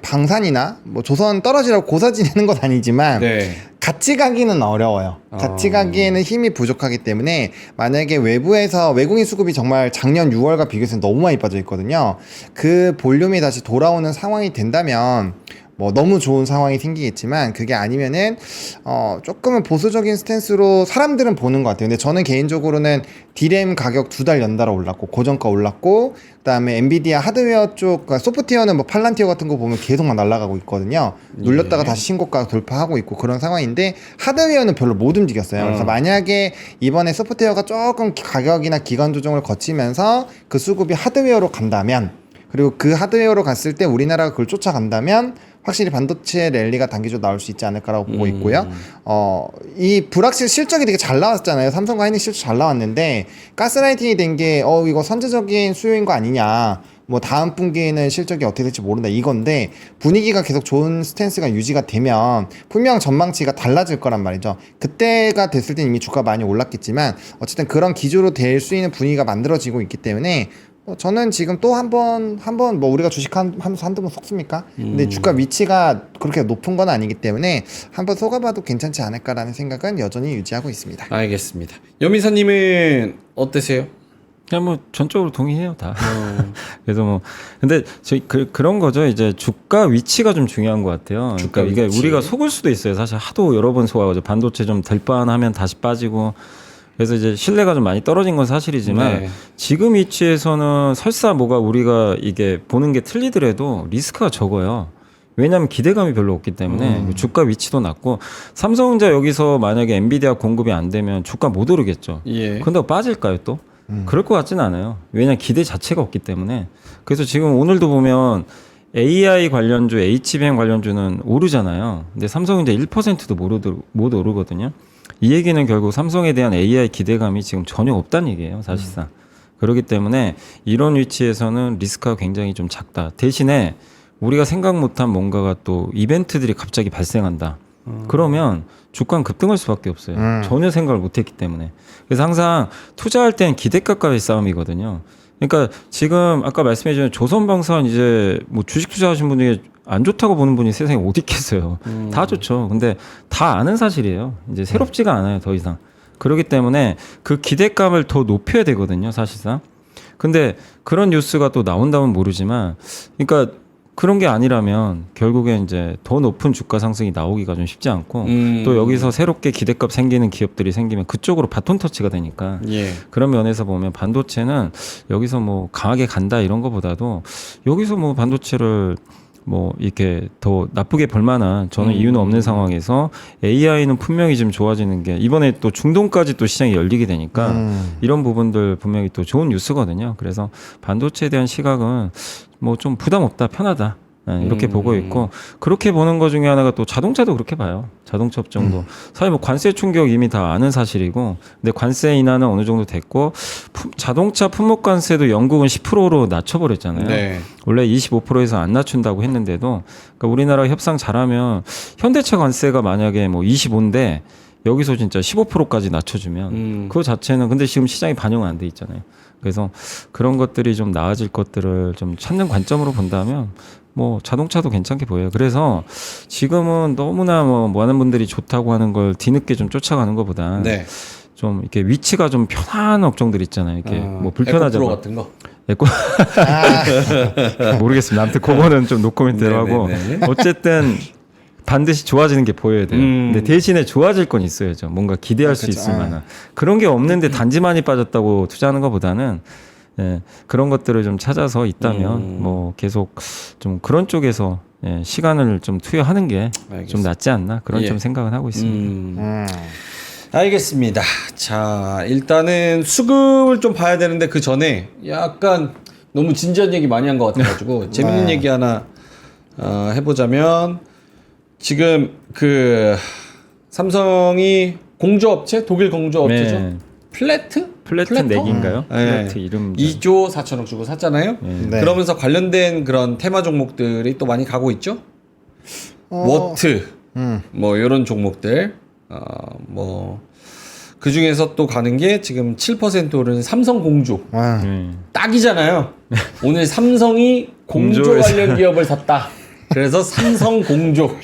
방산이나 뭐 조선 떨어지라고 고사 지내는 건 아니지만 네. 같이 가기는 어려워요. 같이 가기에는 힘이 부족하기 때문에 만약에 외부에서 외국인 수급이 정말 작년 6월과 비교해서 너무 많이 빠져 있거든요. 그 볼륨이 다시 돌아오는 상황이 된다면 뭐 너무 좋은 상황이 생기겠지만 그게 아니면은 조금은 보수적인 스탠스로 사람들은 보는 것 같아요. 근데 저는 개인적으로는 디램 가격 2달 연달아 올랐고 고정가 올랐고 그다음에 엔비디아 하드웨어 쪽 그러니까 소프트웨어는 뭐 팔란티어 같은 거 보면 계속 막 날아가고 있거든요. 눌렸다가 다시 신고가 돌파하고 있고 그런 상황인데 하드웨어는 별로 못 움직였어요. 그래서 만약에 이번에 소프트웨어가 조금 가격이나 기간 조정을 거치면서 그 수급이 하드웨어로 간다면 그리고 그 하드웨어로 갔을 때 우리나라가 그걸 쫓아간다면 확실히 반도체 랠리가 단기적으로 나올 수 있지 않을까라고 보고 있고요. 이 불확실 실적이 되게 잘 나왔잖아요. 삼성과 하이닉스 실적 잘 나왔는데 가스라이팅이 된 게 이거 선제적인 수요인 거 아니냐. 뭐 다음 분기에는 실적이 어떻게 될지 모른다 이건데 분위기가 계속 좋은 스탠스가 유지가 되면 분명 전망치가 달라질 거란 말이죠. 그때가 됐을 땐 이미 주가 많이 올랐겠지만 어쨌든 그런 기조로 될 수 있는 분위기가 만들어지고 있기 때문에 저는 지금 또 한 번 뭐 우리가 주식 하면서 한두 번 속습니까? 근데 주가 위치가 그렇게 높은 건 아니기 때문에 한번 속아봐도 괜찮지 않을까라는 생각은 여전히 유지하고 있습니다. 알겠습니다. 여미사님은 어떠세요? 그냥 뭐 전적으로 동의해요 다. 그래서 뭐 근데 저희 그런 거죠. 이제 주가 위치가 좀 중요한 것 같아요. 주가 그러니까 이게 위치. 우리가 속을 수도 있어요. 사실 하도 여러 번 속아가지고 반도체 좀 될 뻔하면 다시 빠지고. 그래서 이제 신뢰가 좀 많이 떨어진 건 사실이지만 네. 지금 위치에서는 설사 뭐가 우리가 이게 보는 게 틀리더라도 리스크가 적어요. 왜냐하면 기대감이 별로 없기 때문에 주가 위치도 낮고 삼성전자 여기서 만약에 엔비디아 공급이 안 되면 주가 못 오르겠죠. 예. 근데 빠질까요 또? 그럴 것 같지는 않아요. 왜냐하면 기대 자체가 없기 때문에. 그래서 지금 오늘도 보면 AI 관련주, HBM 관련주는 오르잖아요. 근데 삼성전자 1%도 못 오르거든요. 이 얘기는 결국 삼성에 대한 AI 기대감이 지금 전혀 없다는 얘기예요, 사실상. 그렇기 때문에 이런 위치에서는 리스크가 굉장히 좀 작다. 대신에 우리가 생각 못한 뭔가가 또 이벤트들이 갑자기 발생한다. 그러면 주가는 급등할 수밖에 없어요. 전혀 생각을 못했기 때문에. 그래서 항상 투자할 땐 기대값과의 싸움이거든요. 그러니까 지금 아까 말씀해주신 조선방산 이제 뭐 주식 투자하신 분이 안 좋다고 보는 분이 세상에 어디 있겠어요. 다 좋죠. 근데 다 아는 사실이에요. 이제 새롭지가 않아요, 더 이상. 그렇기 때문에 그 기대감을 더 높여야 되거든요, 사실상. 근데 그런 뉴스가 또 나온다면 모르지만, 그러니까 그런 게 아니라면 결국에 이제 더 높은 주가 상승이 나오기가 좀 쉽지 않고 또 여기서 새롭게 기대값 생기는 기업들이 생기면 그쪽으로 바톤 터치가 되니까 예. 그런 면에서 보면 반도체는 여기서 뭐 강하게 간다 이런 거보다도 여기서 뭐 반도체를 뭐 이렇게 더 나쁘게 볼 만한 저는 이유는 없는 상황에서 AI는 분명히 좀 좋아지는 게 이번에 또 중동까지 또 시장이 열리게 되니까 이런 부분들 분명히 또 좋은 뉴스거든요. 그래서 반도체에 대한 시각은 뭐 좀 부담 없다, 편하다. 이렇게 보고 있고 그렇게 보는 것 중에 하나가 또 자동차도 그렇게 봐요. 자동차 업종도 사실 뭐 관세 충격 이미 다 아는 사실이고 근데 관세 인하는 어느 정도 됐고 자동차 품목 관세도 영국은 10%로 낮춰버렸잖아요. 네. 원래 25%에서 안 낮춘다고 했는데도 그러니까 우리나라 협상 잘하면 현대차 관세가 만약에 뭐 25인데 여기서 진짜 15%까지 낮춰주면 그거 자체는 근데 지금 시장이 반영은 안 돼 있잖아요. 그래서 그런 것들이 좀 나아질 것들을 좀 찾는 관점으로 본다면 뭐 자동차도 괜찮게 보여요. 그래서 지금은 너무나 뭐 많은 분들이 좋다고 하는 걸 뒤늦게 좀 쫓아가는 것보다 네. 좀 이렇게 위치가 좀 편한 업종들 있잖아요. 이렇게 뭐 불편하죠. 에코프로 같은 거. 에코 모르겠습니다. 아무튼 그거는 좀 노코멘트로 하고 네네네. 어쨌든 반드시 좋아지는 게 보여야 돼요. 근데 대신에 좋아질 건 있어야죠. 뭔가 기대할 수 있을 만한 그런 게 없는데 단지 많이 빠졌다고 투자하는 것보다는 예, 그런 것들을 좀 찾아서 있다면 뭐 계속 좀 그런 쪽에서 예, 시간을 좀 투여하는 게 좀 알겠습니다. 낫지 않나 그런 예. 좀 생각은 하고 있습니다. 알겠습니다. 자, 일단은 수급을 좀 봐야 되는데 그 전에 약간 너무 진지한 얘기 많이 한 것 같아가지고 재밌는 얘기 하나 해보자면 지금 그 삼성이 공조업체 독일 공조업체죠. 네. 플래트 플래트 넥인가요? 네. 플래트 이름 2조 4천억 주고 샀잖아요. 네. 그러면서 관련된 그런 테마 종목들이 또 많이 가고 있죠. 워트 뭐 이런 종목들 뭐 그 중에서 또 가는 게 지금 7% 오른 삼성 공조 와. 딱이잖아요. 오늘 삼성이 공조 공조에서. 관련 기업을 샀다. 그래서 삼성 공조.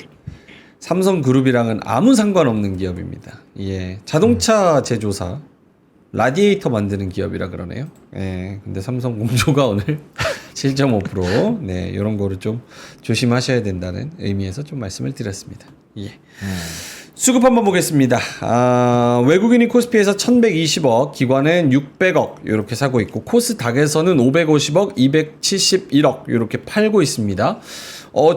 삼성그룹이랑은 아무 상관없는 기업입니다. 예, 자동차 제조사 라디에이터 만드는 기업이라 그러네요. 예, 근데 삼성 공조가 오늘 7.5% 네, 이런 거를 좀 조심하셔야 된다는 의미에서 좀 말씀을 드렸습니다. 예. 수급 한번 보겠습니다. 외국인이 코스피에서 1120억, 기관은 600억 이렇게 사고 있고 코스닥에서는 550억, 271억 이렇게 팔고 있습니다.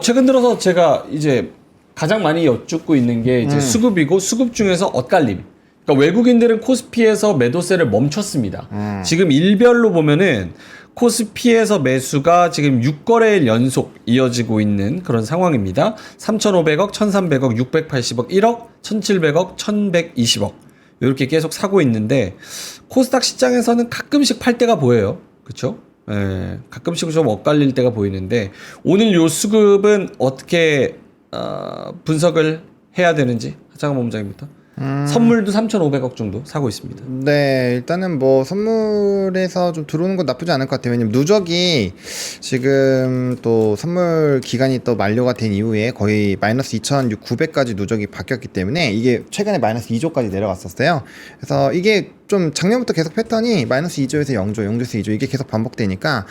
최근 들어서 제가 이제 가장 많이 여쭙고 있는 게 이제 수급이고 수급 중에서 엇갈림. 그러니까 외국인들은 코스피에서 매도세를 멈췄습니다. 지금 일별로 보면은 코스피에서 매수가 지금 6거래일 연속 이어지고 있는 그런 상황입니다. 3,500억, 1,300억, 680억, 1억, 1,700억, 1,120억 이렇게 계속 사고 있는데 코스닥 시장에서는 가끔씩 팔 때가 보여요. 그렇죠? 예, 가끔씩 좀 엇갈릴 때가 보이는데 오늘 요 수급은 어떻게 분석을 해야 되는지 하창원 본부장님부터. 선물도 3,500억 정도 사고 있습니다. 네, 일단은 뭐 선물에서 좀 들어오는 건 나쁘지 않을 것 같아요. 왜냐면 누적이 지금 또 선물 기간이 또 만료가 된 이후에 거의 마이너스 2,900까지 누적이 바뀌었기 때문에 이게 최근에 마이너스 2조까지 내려갔었어요. 그래서 이게 좀 작년부터 계속 패턴이 마이너스 2조에서 0조, 0조에서 2조 이게 계속 반복되니까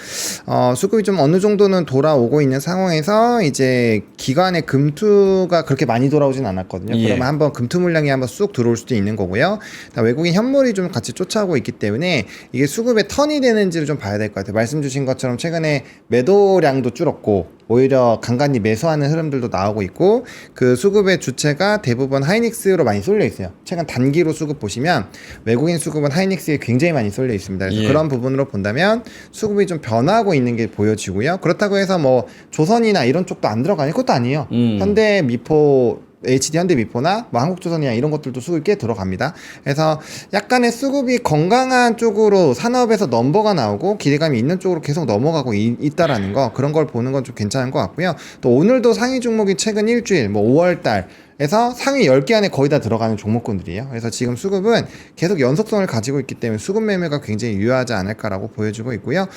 수급이 좀 어느 정도는 돌아오고 있는 상황에서 이제 기관의 금투가 그렇게 많이 돌아오진 않았거든요. 예. 그러면 한번 금투 물량이 한번 쑥 들어올 수도 있는 거고요. 외국인 현물이 좀 같이 쫓아오고 있기 때문에 이게 수급의 턴이 되는지를 좀 봐야 될 것 같아요. 말씀 주신 것처럼 최근에 매도량도 줄었고 오히려 간간히 매수하는 흐름들도 나오고 있고 그 수급의 주체가 대부분 하이닉스로 많이 쏠려 있어요. 최근 단기로 수급 보시면 외국인 수급은 하이닉스에 굉장히 많이 쏠려 있습니다. 그래서 예. 그런 부분으로 본다면 수급이 좀 변화하고 있는 게 보여지고요. 그렇다고 해서 뭐 조선이나 이런 쪽도 안 들어가는 것도 아니에요. 현대 미포 HD 현대미포나 뭐 한국조선이나 이런 것들도 수급이 꽤 들어갑니다. 그래서 약간의 수급이 건강한 쪽으로 산업에서 넘버가 나오고 기대감이 있는 쪽으로 계속 넘어가고 있다라는 거 그런 걸 보는 건 좀 괜찮은 것 같고요. 또 오늘도 상위 종목이 최근 일주일 뭐 5월달 에서 상위 10개 안에 거의 다 들어가는 종목군들이에요. 그래서 지금 수급은 계속 연속성을 가지고 있기 때문에 수급 매매가 굉장히 유효하지 않을까라고 보여지고 있고요.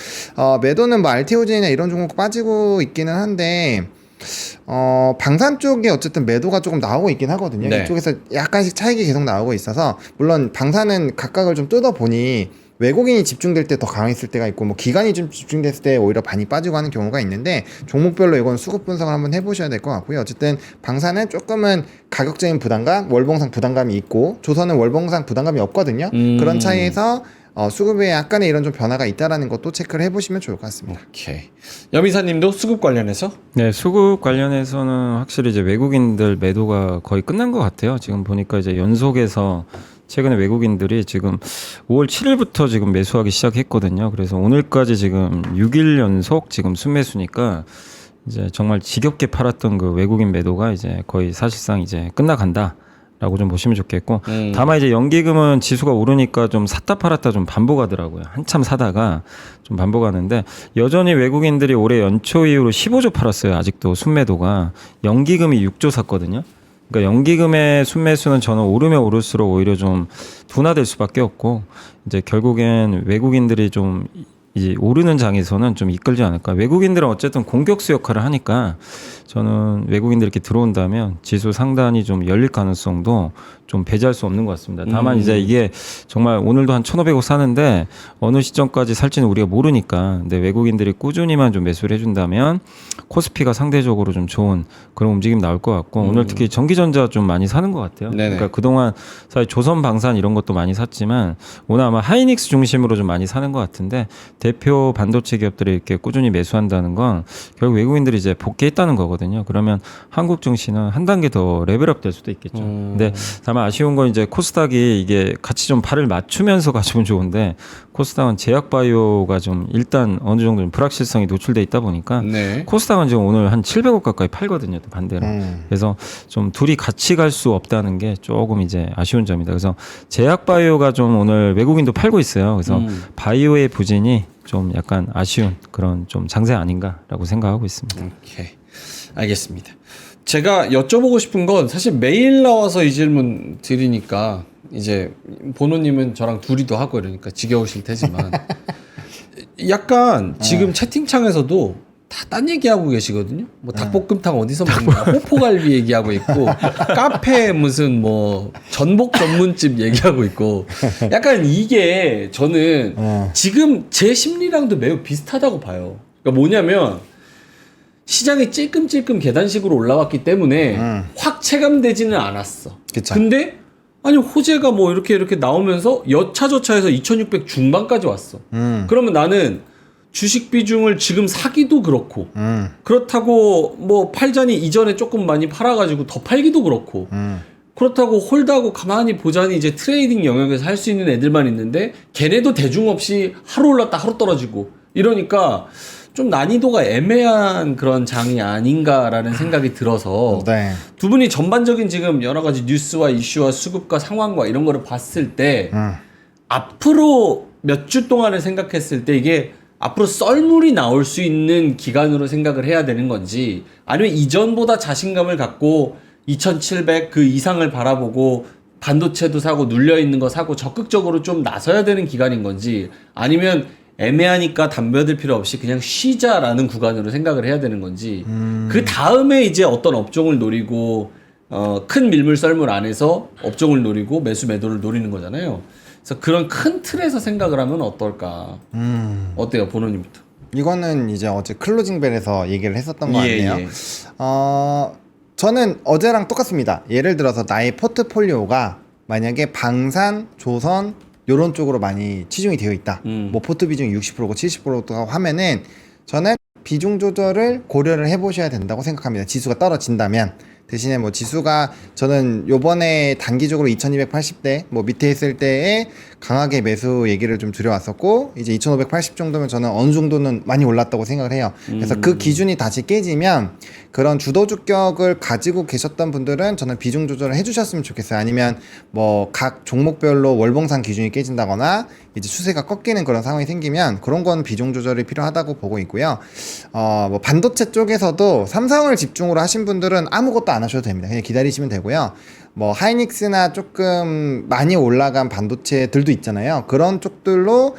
매도는 뭐 RTOJ나 이런 종목 빠지고 있기는 한데 방산 쪽에 어쨌든 매도가 조금 나오고 있긴 하거든요. 네. 이쪽에서 약간씩 차익이 계속 나오고 있어서 물론 방산은 각각을 좀 뜯어보니 외국인이 집중될 때 더 강했을 때가 있고 뭐 기관이 좀 집중됐을 때 오히려 많이 빠지고 하는 경우가 있는데 종목별로 이건 수급 분석을 한번 해보셔야 될 것 같고요. 어쨌든 방산은 조금은 가격적인 부담감, 월봉상 부담감이 있고 조선은 월봉상 부담감이 없거든요. 그런 차이에서 수급에 약간의 이런 좀 변화가 있다라는 것도 체크를 해보시면 좋을 것 같습니다. 오케이. 여미사님도 수급 관련해서? 네, 수급 관련해서는 확실히 이제 외국인들 매도가 거의 끝난 것 같아요. 지금 보니까 이제 연속해서 최근에 외국인들이 지금 5월 7일부터 지금 매수하기 시작했거든요. 그래서 오늘까지 지금 6일 연속 지금 순매수니까 이제 정말 지겹게 팔았던 그 외국인 매도가 이제 거의 사실상 이제 끝나간다. 라고 좀 보시면 좋겠고 다만 이제 연기금은 지수가 오르니까 좀 샀다 팔았다 좀 반복하더라고요. 한참 사다가 좀 반복하는데 여전히 외국인들이 올해 연초 이후로 15조 팔았어요. 아직도 순매도가 연기금이 6조 샀거든요. 그러니까 연기금의 순매수는 저는 오르면 오를수록 오히려 좀 둔화될 수밖에 없고 이제 결국엔 외국인들이 좀 이제 오르는 장에서는 좀 이끌지 않을까. 외국인들은 어쨌든 공격수 역할을 하니까 저는 외국인들이 이렇게 들어온다면 지수 상단이 좀 열릴 가능성도 좀 배제할 수 없는 것 같습니다. 다만 이제 이게 정말 오늘도 한 1,500억 사는데 어느 시점까지 살지는 우리가 모르니까 근데 외국인들이 꾸준히만 좀 매수를 해준다면 코스피가 상대적으로 좀 좋은 그런 움직임 나올 것 같고 오늘 특히 전기전자 좀 많이 사는 것 같아요. 네네. 그러니까 그동안 사실 조선방산 이런 것도 많이 샀지만 오늘 아마 하이닉스 중심으로 좀 많이 사는 것 같은데 대표 반도체 기업들이 이렇게 꾸준히 매수한다는 건 결국 외국인들이 이제 복귀했다는 거거든요. 그러면 한국 증시는 한 단계 더 레벨업 될 수도 있겠죠. 근데 다만 아쉬운 건 이제 코스닥이 이게 같이 좀 발을 맞추면서 가지면 좋은데 코스닥은 제약바이오가 좀 일단 어느 정도 좀 불확실성이 노출돼 있다 보니까 네. 코스닥은 지금 오늘 한 700억 가까이 팔거든요. 또 반대로. 그래서 좀 둘이 같이 갈 수 없다는 게 조금 이제 아쉬운 점이다. 그래서 제약바이오가 좀 오늘 외국인도 팔고 있어요. 그래서 바이오의 부진이 좀 약간 아쉬운 그런 좀 장세 아닌가라고 생각하고 있습니다. 오케이. 알겠습니다. 제가 여쭤보고 싶은 건 사실 매일 나와서 이 질문 드리니까 이제 보노님은 저랑 둘이도 하고 이러니까 지겨우실 테지만 약간 지금 채팅창에서도 다 딴 얘기하고 계시거든요. 뭐 닭볶음탕 어디서 먹냐, 호포갈비 얘기하고 있고 카페 무슨 뭐 전복 전문집 얘기하고 있고 약간 이게 저는 지금 제 심리랑도 매우 비슷하다고 봐요. 그러니까 뭐냐면 시장이 찔끔찔끔 계단식으로 올라왔기 때문에 확 체감되지는 않았어. 그쵸. 근데 아니 호재가 뭐 이렇게 나오면서 여차저차해서 2600 중반까지 왔어. 그러면 나는 주식 비중을 지금 사기도 그렇고 그렇다고 뭐 팔자니 이전에 조금 많이 팔아가지고 더 팔기도 그렇고 그렇다고 홀드하고 가만히 보자니 이제 트레이딩 영역에서 할 수 있는 애들만 있는데 걔네도 대중 없이 하루 올랐다 하루 떨어지고 이러니까 좀 난이도가 애매한 그런 장이 아닌가라는 생각이 들어서 네. 두 분이 전반적인 지금 여러 가지 뉴스와 이슈와 수급과 상황과 이런 거를 봤을 때 앞으로 몇 주 동안을 생각했을 때 이게 앞으로 썰물이 나올 수 있는 기간으로 생각을 해야 되는 건지 아니면 이전보다 자신감을 갖고 2700 그 이상을 바라보고 반도체도 사고 눌려있는 거 사고 적극적으로 좀 나서야 되는 기간인 건지 아니면 애매하니까 담벼들 필요 없이 그냥 쉬자라는 구간으로 생각을 해야 되는 건지 그 다음에 이제 어떤 업종을 노리고 큰 밀물 썰물 안에서 업종을 노리고 매수 매도를 노리는 거잖아요. 그래서 그런 큰 틀에서 생각을 하면 어떨까? 어때요, 보노님부터? 이거는 이제 어제 클로징벨에서 얘기를 했었던 것 같네요. 예. 저는 어제랑 똑같습니다. 예를 들어서 나의 포트폴리오가 만약에 방산, 조선 요런 쪽으로 많이 치중이 되어 있다. 뭐 포트 비중이 60%고 70%고 하면은 저는 비중 조절을 고려를 해보셔야 된다고 생각합니다. 지수가 떨어진다면. 대신에 뭐 지수가 저는 요번에 단기적으로 2280대 뭐 밑에 있을 때에 강하게 매수 얘기를 좀 드려왔었고 이제 2580 정도면 저는 어느 정도는 많이 올랐다고 생각을 해요. 그래서 그 기준이 다시 깨지면 그런 주도 주격을 가지고 계셨던 분들은 저는 비중 조절을 해주셨으면 좋겠어요. 아니면 뭐 각 종목별로 월봉상 기준이 깨진다거나 이제 추세가 꺾이는 그런 상황이 생기면 그런 건 비중 조절이 필요하다고 보고 있고요. 뭐 반도체 쪽에서도 삼성을 집중으로 하신 분들은 아무것도 안 하셔도 됩니다. 그냥 기다리시면 되고요. 뭐 하이닉스나 조금 많이 올라간 반도체들도 있잖아요. 그런 쪽들로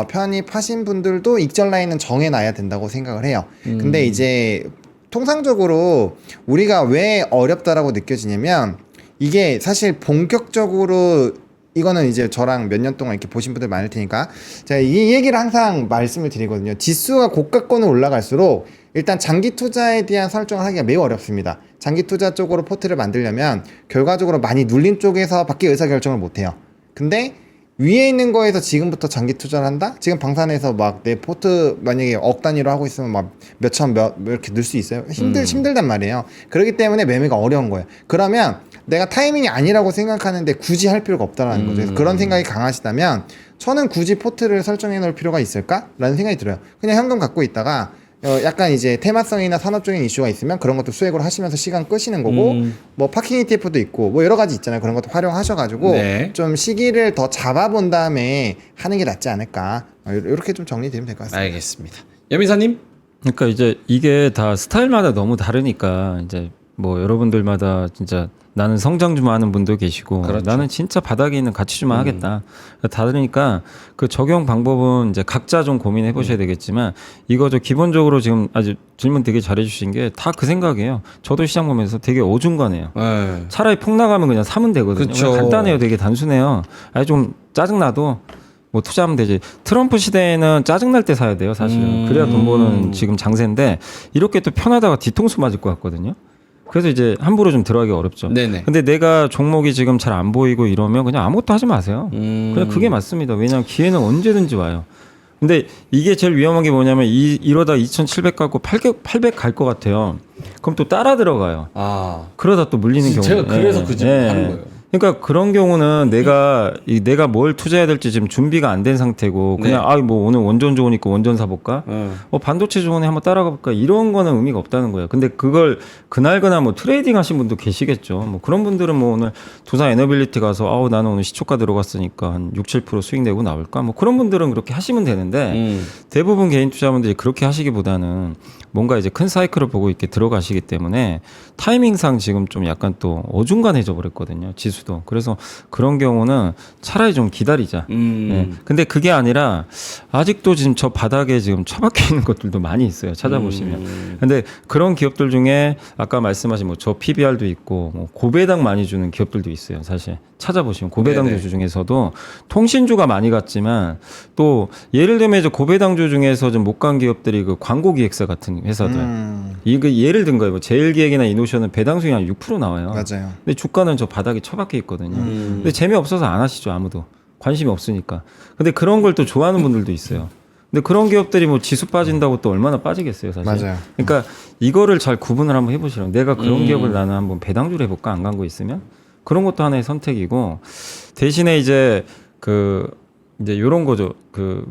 편입하신 분들도 익절 라인은 정해놔야 된다고 생각을 해요. 근데 이제 통상적으로 우리가 왜 어렵다라고 느껴지냐면 이게 사실 본격적으로 이거는 이제 저랑 몇 년 동안 이렇게 보신 분들 많을 테니까 제가 이 얘기를 항상 말씀을 드리거든요. 지수가 고가권으로 올라갈수록 일단 장기 투자에 대한 설정을 하기가 매우 어렵습니다. 장기 투자 쪽으로 포트를 만들려면 결과적으로 많이 눌린 쪽에서 밖에 의사결정을 못해요. 근데 위에 있는 거에서 지금부터 장기 투자를 한다? 지금 방산에서 막 내 포트 만약에 억 단위로 하고 있으면 막 몇천 몇 이렇게 늘 수 있어요? 힘들단 말이에요. 그렇기 때문에 매매가 어려운 거예요. 그러면 내가 타이밍이 아니라고 생각하는데 굳이 할 필요가 없다라는 거죠. 그래서 그런 생각이 강하시다면 저는 굳이 포트를 설정해 놓을 필요가 있을까? 라는 생각이 들어요. 그냥 현금 갖고 있다가 약간 이제 테마성이나 산업적인 이슈가 있으면 그런 것도 수익으로 하시면서 시간 끄시는 거고 뭐 파킹 ETF도 있고 뭐 여러 가지 있잖아요. 그런 것도 활용하셔가지고 네. 좀 시기를 더 잡아본 다음에 하는 게 낫지 않을까 이렇게 좀 정리되면 될 것 같습니다. 알겠습니다. 여미사님? 그러니까 이제 이게 다 스타일마다 너무 다르니까 이제 뭐 여러분들마다 진짜 나는 성장주만 하는 분도 계시고 그렇죠. 나는 진짜 바닥에 있는 가치주만 하겠다. 다르니까 그 적용 방법은 이제 각자 좀 고민해 보셔야 되겠지만 이거 저 기본적으로 지금 아주 질문 되게 잘해 주신 게 다 그 생각이에요. 저도 시장 보면서 되게 어중간해요. 네. 차라리 폭 나가면 그냥 사면 되거든요. 그쵸. 간단해요. 되게 단순해요. 아니 좀 짜증나도 뭐 투자하면 되지. 트럼프 시대에는 짜증날 때 사야 돼요. 사실은. 그래야 돈 버는 지금 장세인데 이렇게 또 편하다가 뒤통수 맞을 것 같거든요. 그래서 이제 함부로 좀 들어가기 어렵죠. 네네. 근데 내가 종목이 지금 잘 안 보이고 이러면 그냥 아무것도 하지 마세요. 그냥 그게 맞습니다. 왜냐하면 기회는 언제든지 와요. 근데 이게 제일 위험한 게 뭐냐면 이러다 2,700 갖고 800 갈 것 같아요. 그럼 또 따라 들어가요. 아. 그러다 또 물리는 경우. 제가 그래서 그 질문 하는 거예요. 그러니까 그런 경우는 내가 뭘 투자해야 될지 지금 준비가 안 된 상태고 그냥 네. 뭐 오늘 원전 좋으니까 원전 사볼까? 반도체 좋으니 한번 따라가 볼까? 이런 거는 의미가 없다는 거예요. 근데 그걸 그날그날 뭐 트레이딩 하신 분도 계시겠죠. 뭐 그런 분들은 뭐 오늘 두산 에너빌리티 가서 나는 오늘 시초가 들어갔으니까 한 6, 7% 수익 내고 나올까? 뭐 그런 분들은 그렇게 하시면 되는데 대부분 개인 투자분들이 그렇게 하시기보다는 뭔가 이제 큰 사이클을 보고 이렇게 들어가시기 때문에 타이밍상 지금 좀 약간 또 어중간해져 버렸거든요. 지수도. 그래서 그런 경우는 차라리 좀 기다리자. 네. 근데 그게 아니라 아직도 지금 저 바닥에 지금 처박혀 있는 것들도 많이 있어요. 찾아보시면. 근데 그런 기업들 중에 아까 말씀하신 뭐 저 PBR도 있고 뭐 고배당 많이 주는 기업들도 있어요. 사실 찾아보시면 고배당주 중에서도 통신주가 많이 갔지만 또 예를 들면 이제 고배당주 중에서 좀 못 간 기업들이 그 광고기획사 같은 회사들. 이거 예를 든 거예요. 뭐 제일기획이나 이노션은 배당 수익이 한 6% 나와요. 맞아요. 근데 주가는 저 바닥에 처박혀 있거든요. 근데 재미없어서 안 하시죠, 아무도. 관심이 없으니까. 근데 그런 걸 또 좋아하는 분들도 있어요. 근데 그런 기업들이 뭐 지수 빠진다고 또 얼마나 빠지겠어요, 사실. 맞아요. 그러니까 이거를 잘 구분을 한번 해보시라고. 내가 그런 기업을 나는 한번 배당주를 해볼까? 안 간 거 있으면? 그런 것도 하나의 선택이고, 대신에 이제 이제 요런 거죠.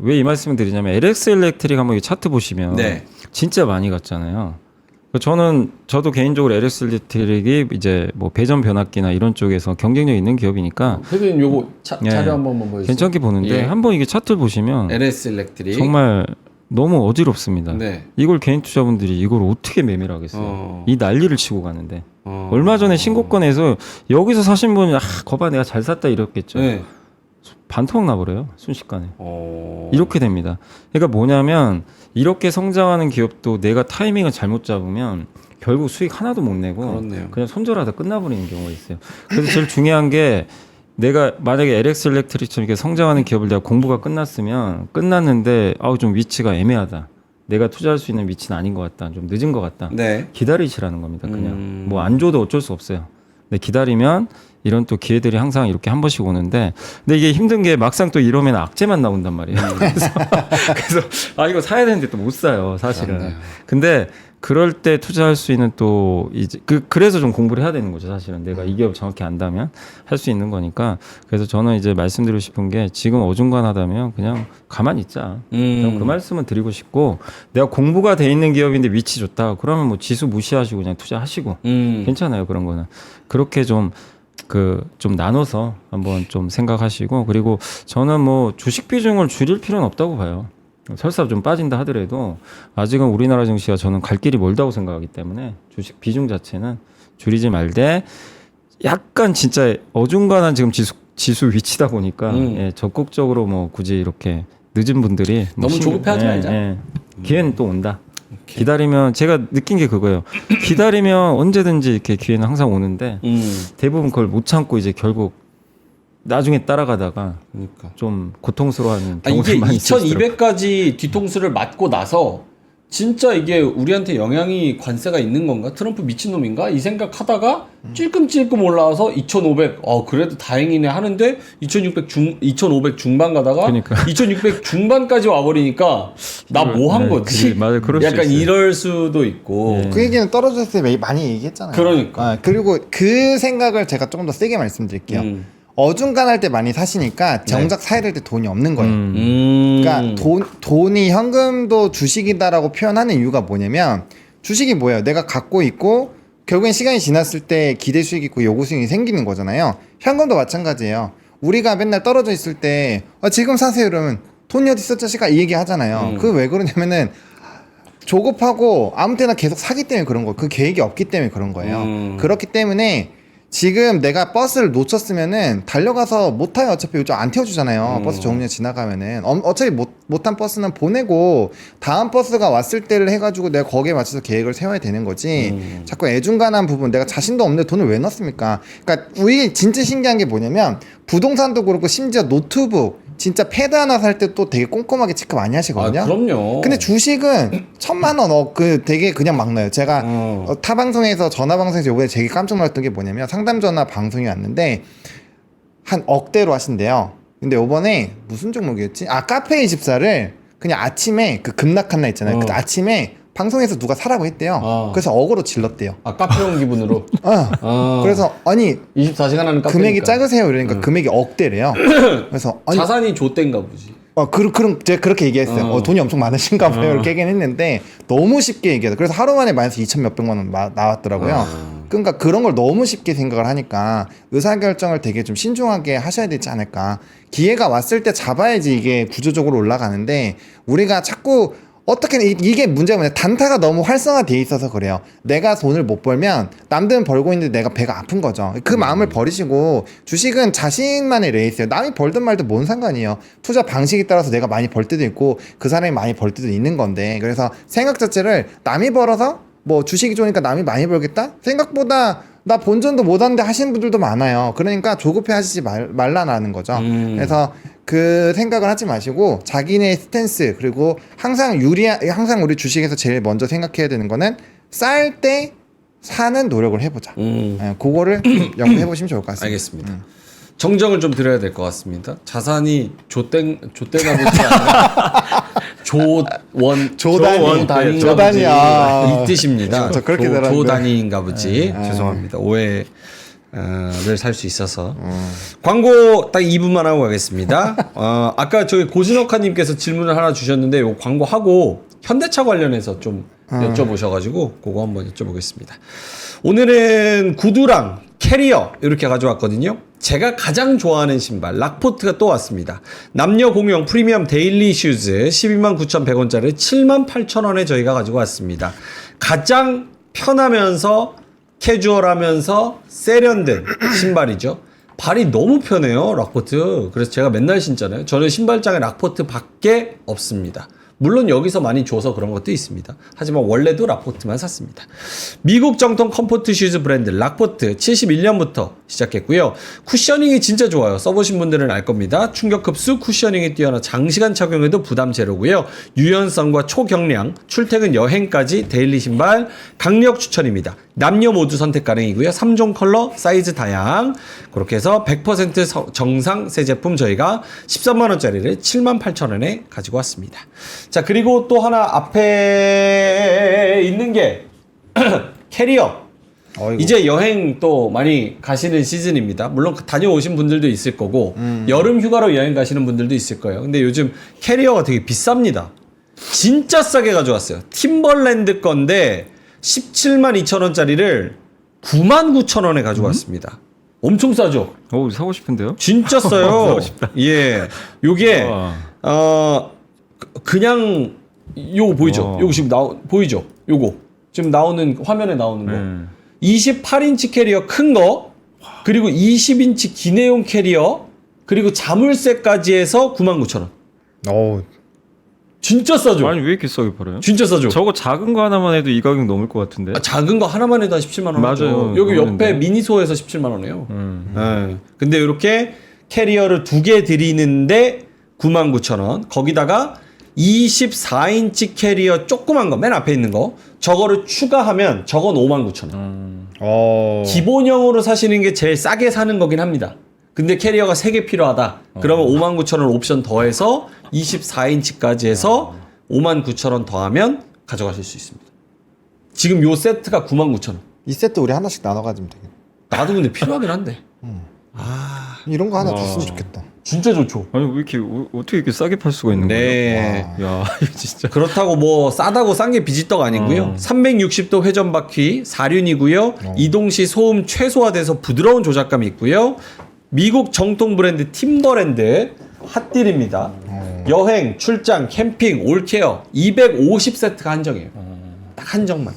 왜 이 말씀을 드리냐면, LX 일렉트릭 한번 이 차트 보시면, 네. 진짜 많이 갔잖아요. 저도 개인적으로 LX 일렉트릭이 이제 뭐 배전 변압기나 이런 쪽에서 경쟁력 있는 기업이니까 대표님 요거 예. 자료 한번 보여주세요. 괜찮게 보는데 예. 한번 이게 차트를 보시면 LS 일렉트릭. 정말 너무 어지럽습니다. 네. 이걸 개인 투자분들이 이걸 어떻게 매매를 하겠어요? 이 난리를 치고 가는데 얼마 전에 신고권에서 여기서 사신 분이 거봐 내가 잘 샀다 이랬겠죠. 네. 반토막 나버려요 순식간에. 이렇게 됩니다. 그러니까 뭐냐면 이렇게 성장하는 기업도 내가 타이밍을 잘못 잡으면 결국 수익 하나도 못 내고 그렇네요. 그냥 손절하다 끝나버리는 경우가 있어요. 그래서 제일 중요한 게 내가 만약에 LX 일렉트릭처럼 이렇게 성장하는 기업을 내가 공부가 끝났는데 좀 위치가 애매하다. 내가 투자할 수 있는 위치는 아닌 것 같다. 좀 늦은 것 같다. 네. 기다리시라는 겁니다. 그냥 뭐 안 줘도 어쩔 수 없어요. 근데 기다리면 이런 또 기회들이 항상 이렇게 한 번씩 오는데, 근데 이게 힘든 게 막상 또 이러면 악재만 나온단 말이에요. 그래서 이거 사야 되는데 또 못 사요, 사실은. 그렇네요. 근데 그럴 때 투자할 수 있는 또 이제 그래서 좀 공부를 해야 되는 거죠, 사실은. 내가 이 기업 정확히 안다면 할 수 있는 거니까. 그래서 저는 이제 말씀드리고 싶은 게, 지금 어중간하다면 그냥 가만히 있자. 저는 그 말씀은 드리고 싶고, 내가 공부가 돼 있는 기업인데 위치 좋다. 그러면 뭐 지수 무시하시고 그냥 투자하시고 괜찮아요, 그런 거는. 그렇게 좀 나눠서 한번 좀 생각하시고, 그리고 저는 뭐 주식 비중을 줄일 필요는 없다고 봐요. 설사 좀 빠진다 하더라도 아직은 우리나라 증시가 저는 갈 길이 멀다고 생각하기 때문에 주식 비중 자체는 줄이지 말되, 약간 진짜 어중간한 지금 지수 위치다 보니까 예, 적극적으로 뭐 굳이 이렇게 늦은 분들이 뭐 너무 조급해하지 말자. 기회는 또 온다. 기다리면, 제가 느낀 게 그거예요. 기다리면 언제든지 이렇게 기회는 항상 오는데 대부분 그걸 못 참고 이제 결국 나중에 따라가다가 그러니까. 좀 고통스러워하는 이게 경우가 많이 있더라고요. 2200까지 뒤통수를 맞고 나서 진짜 이게 우리한테 영향이 관세가 있는 건가? 트럼프 미친놈인가? 이 생각하다가 찔끔찔끔 올라와서 2500, 그래도 다행이네 하는데 2500 중반 가다가 그러니까. 2600 중반까지 와버리니까 나 뭐 한 네, 거지? 맞아요. 그럴 수 약간 있어요. 이럴 수도 있고. 예. 그 얘기는 떨어졌을 때 많이 얘기했잖아요. 그러니까. 그리고 그 생각을 제가 조금 더 세게 말씀드릴게요. 어중간할 때 많이 사시니까 정작 사야 될 때 돈이 없는 거예요. 그러니까 돈이 현금도 주식이다라고 표현하는 이유가 뭐냐면, 주식이 뭐예요? 내가 갖고 있고 결국엔 시간이 지났을 때 기대 수익이 있고 요구 수익이 생기는 거잖아요. 현금도 마찬가지예요. 우리가 맨날 떨어져 있을 때 지금 사세요 이러면 돈이 어디 있어 자식아 이 얘기 하잖아요. 그게 왜 그러냐면은 조급하고 아무 때나 계속 사기 때문에 그런 거예요. 그 계획이 없기 때문에 그런 거예요. 그렇기 때문에 지금 내가 버스를 놓쳤으면은 달려가서 못 타요. 어차피 요즘 안 태워주잖아요. 버스 종료 지나가면은 어차피 못한 버스는 보내고 다음 버스가 왔을 때를 해가지고 내가 거기에 맞춰서 계획을 세워야 되는 거지. 자꾸 애중간한 부분, 내가 자신도 없는데 돈을 왜 넣습니까? 그러니까 우리 진짜 신기한 게 뭐냐면, 부동산도 그렇고 심지어 노트북 진짜 패드 하나 살 때 또 되게 꼼꼼하게 체크 많이 하시거든요. 그럼요. 근데 주식은 1000만 원 되게 그냥 막 넣어요. 제가 타 방송에서 전화 방송에서 요번에 되게 깜짝 놀랐던 게 뭐냐면, 상담 전화 방송이 왔는데 한 억대로 하신대요. 근데 요번에 무슨 종목이었지? 카페24를 그냥 아침에 그 급락한 날 있잖아요. 그 아침에 방송에서 누가 사라고 했대요. 그래서 억으로 질렀대요. 카페용 기분으로. 그래서 아니 24시간 하는 카페니까. 금액이 작으세요 이러니까 금액이 억대래요. 그래서 아니 자산이 좆된가 보지. 그럼 제가 그렇게 얘기했어요. 돈이 엄청 많으신가 봐요. 이렇게 얘기는 했는데 너무 쉽게 얘기해서, 그래서 하루 만에 마이너스 2천 몇백만 원 나왔더라고요. 그러니까 그런 걸 너무 쉽게 생각을 하니까 의사결정을 되게 좀 신중하게 하셔야 되지 않을까. 기회가 왔을 때 잡아야지 이게 구조적으로 올라가는데, 우리가 자꾸 어떻게, 이게 문제가 뭐냐, 단타가 너무 활성화돼 있어서 그래요. 내가 돈을 못 벌면 남들은 벌고 있는데 내가 배가 아픈 거죠. 그 마음을 버리시고, 주식은 자신만의 레이스예요. 남이 벌든 말든 뭔 상관이에요. 투자 방식에 따라서 내가 많이 벌 때도 있고 그 사람이 많이 벌 때도 있는 건데, 그래서 생각 자체를 남이 벌어서 뭐 주식이 좋으니까 남이 많이 벌겠다? 생각보다 나 본전도 못하는데 하시는 분들도 많아요. 그러니까 조급해 하시지 말라는 거죠. 그래서 그 생각을 하지 마시고, 자기네 스탠스, 그리고 항상 우리 주식에서 제일 먼저 생각해야 되는 거는 쌀 때 사는 노력을 해보자. 그거를 연구해 보시면 좋을 것 같습니다. 알겠습니다. 정정을 좀 드려야 될 것 같습니다. 자산이 좆대나 보지 않나. 조단이야. 이 뜻입니다. 저 그렇게 들었는데. 조단위인가 보지. 죄송합니다. 오해를 살 수 있어서. 광고 딱 2분만 하고 가겠습니다. 아까 저기 고진혁하님께서 질문을 하나 주셨는데, 요 광고하고 현대차 관련해서 좀 여쭤보셔가지고 그거 한번 여쭤보겠습니다. 오늘은 구두랑 캐리어 이렇게 가져왔거든요. 제가 가장 좋아하는 신발 락포트가 또 왔습니다. 남녀 공용 프리미엄 데일리 슈즈 129,100원짜리 78,000원에 저희가 가지고 왔습니다. 가장 편하면서 캐주얼하면서 세련된 신발이죠. 발이 너무 편해요, 락포트. 그래서 제가 맨날 신잖아요. 저는 신발장에 락포트 밖에 없습니다. 물론 여기서 많이 줘서 그런 것도 있습니다. 하지만 원래도 라포트만 샀습니다. 미국 정통 컴포트 슈즈 브랜드 락포트 71년부터 시작했고요. 쿠셔닝이 진짜 좋아요. 써보신 분들은 알 겁니다. 충격 흡수, 쿠셔닝이 뛰어나 장시간 착용해도 부담 제로고요. 유연성과 초경량, 출퇴근 여행까지 데일리 신발 강력 추천입니다. 남녀 모두 선택 가능이고요. 3종 컬러, 사이즈 다양. 그렇게 해서 100% 정상 새 제품 저희가 13만 원짜리를 78,000원에 가지고 왔습니다. 자, 그리고 또 하나 앞에 있는 게 캐리어. 어이구. 이제 여행 또 많이 가시는 시즌입니다. 물론 다녀오신 분들도 있을 거고 여름 휴가로 여행 가시는 분들도 있을 거예요. 근데 요즘 캐리어가 되게 비쌉니다. 진짜 싸게 가져왔어요. 팀벌랜드 건데 17만 2천 원짜리를 9만 9천 원에 가지고 왔습니다. 엄청 싸죠? 오, 사고 싶은데요? 진짜 싸요. 예. 요게 와. 그냥 요거 보이죠? 와. 요거 지금 보이죠? 요거 지금 나오는 화면에 나오는 거. 28인치 캐리어 큰 거, 그리고 20인치 기내용 캐리어, 그리고 자물쇠까지 해서 99,000원. 어우, 진짜 싸죠? 아니 왜 이렇게 싸게 팔아요? 진짜 싸죠? 저거 작은 거 하나만 해도 이 가격 넘을 것 같은데. 아, 작은 거 하나만 해도 한 17만 원. 맞아요. 여기 그러는데. 옆에 미니소에서 17만 원이에요. 네. 근데 이렇게 캐리어를 2개 드리는데 99,000원. 거기다가 24인치 캐리어 조그만 거, 맨 앞에 있는 거, 저거를 추가하면 저건 59,000원. 기본형으로 사시는 게 제일 싸게 사는 거긴 합니다. 근데 캐리어가 3개 필요하다. 그러면 59,000원 옵션 더해서 24인치까지 해서 59,000원 더하면 가져가실 수 있습니다. 지금 요 세트가 99,000원. 이 세트 우리 하나씩 나눠 가지면 되겠다. 나도 근데 필요하긴 한데. 이런 거 하나 줬으면 좋겠다. 진짜 좋죠. 아니 왜 이렇게 어떻게 이렇게 싸게 팔 수가 있는 네. 거예요? 야, 이거 진짜. 그렇다고 뭐 싸다고 싼 게 비지떡 아니고요. 360도 회전 바퀴 4륜이고요. 이동 시 소음 최소화돼서 부드러운 조작감이 있고요. 미국 정통 브랜드 팀버랜드 핫딜입니다. 여행, 출장, 캠핑, 올케어 250세트가 한정이에요. 딱 한정만.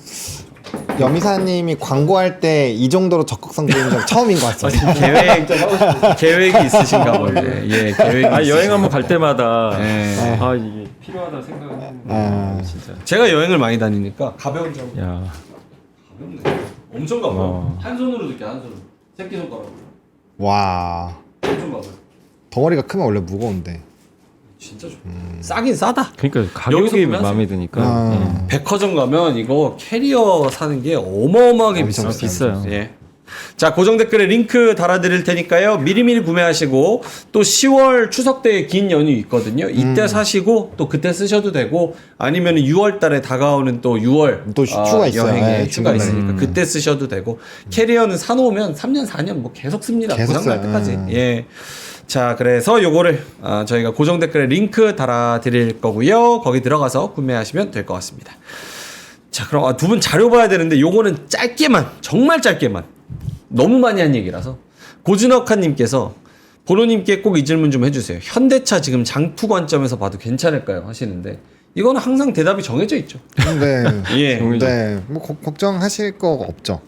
여미사님이 광고할 때 이 정도로 적극성 보이는 적 처음인 것 같습니다. 계획이 있으신가 원래. 예, 계획이. 아, 여행 있으신가 한번 갈 때마다 네. 아, 이게 필요하다 생각을 했는데 진짜. 제가 여행을 많이 다니니까 가벼운 점. 야. 가볍네. 엄청 가벼워. 어. 한 손으로 듣게 한 손으로. 새끼 손가락으로. 와, 엄청 가벼워. 덩어리가 크면 원래 무거운데. 진짜 좋아. 싸긴 싸다. 그러니까 여기서 가격이 구매하세요. 마음에 드니까. 백화점 가면 이거 캐리어 사는 게 어마어마하게 비쌉니다. 비싸요. 예. 자, 고정 댓글에 링크 달아드릴 테니까요. 미리미리 구매하시고 또 10월 추석 때 긴 연휴 있거든요. 이때 사시고 또 그때 쓰셔도 되고 아니면 6월 달에 다가오는 또 6월 또 휴가 있어요. 여행에 네, 휴가 중간에. 있으니까 그때 쓰셔도 되고 캐리어는 사놓으면 3년 4년 뭐 계속 씁니다. 계속 고장 날 써요. 때까지. 예. 자, 그래서 요거를 저희가 고정 댓글에 링크 달아드릴 거고요. 거기 들어가서 구매하시면 될 것 같습니다. 자, 그럼 두 분 자료 봐야 되는데 요거는 짧게만, 정말 짧게만, 너무 많이 한 얘기라서 고준혁한님께서 보노님께 꼭 이 질문 좀 해주세요. 현대차 지금 장투 관점에서 봐도 괜찮을까요? 하시는데 이거는 항상 대답이 정해져 있죠. 네. 예. 네. 뭐 걱정하실 거 없죠.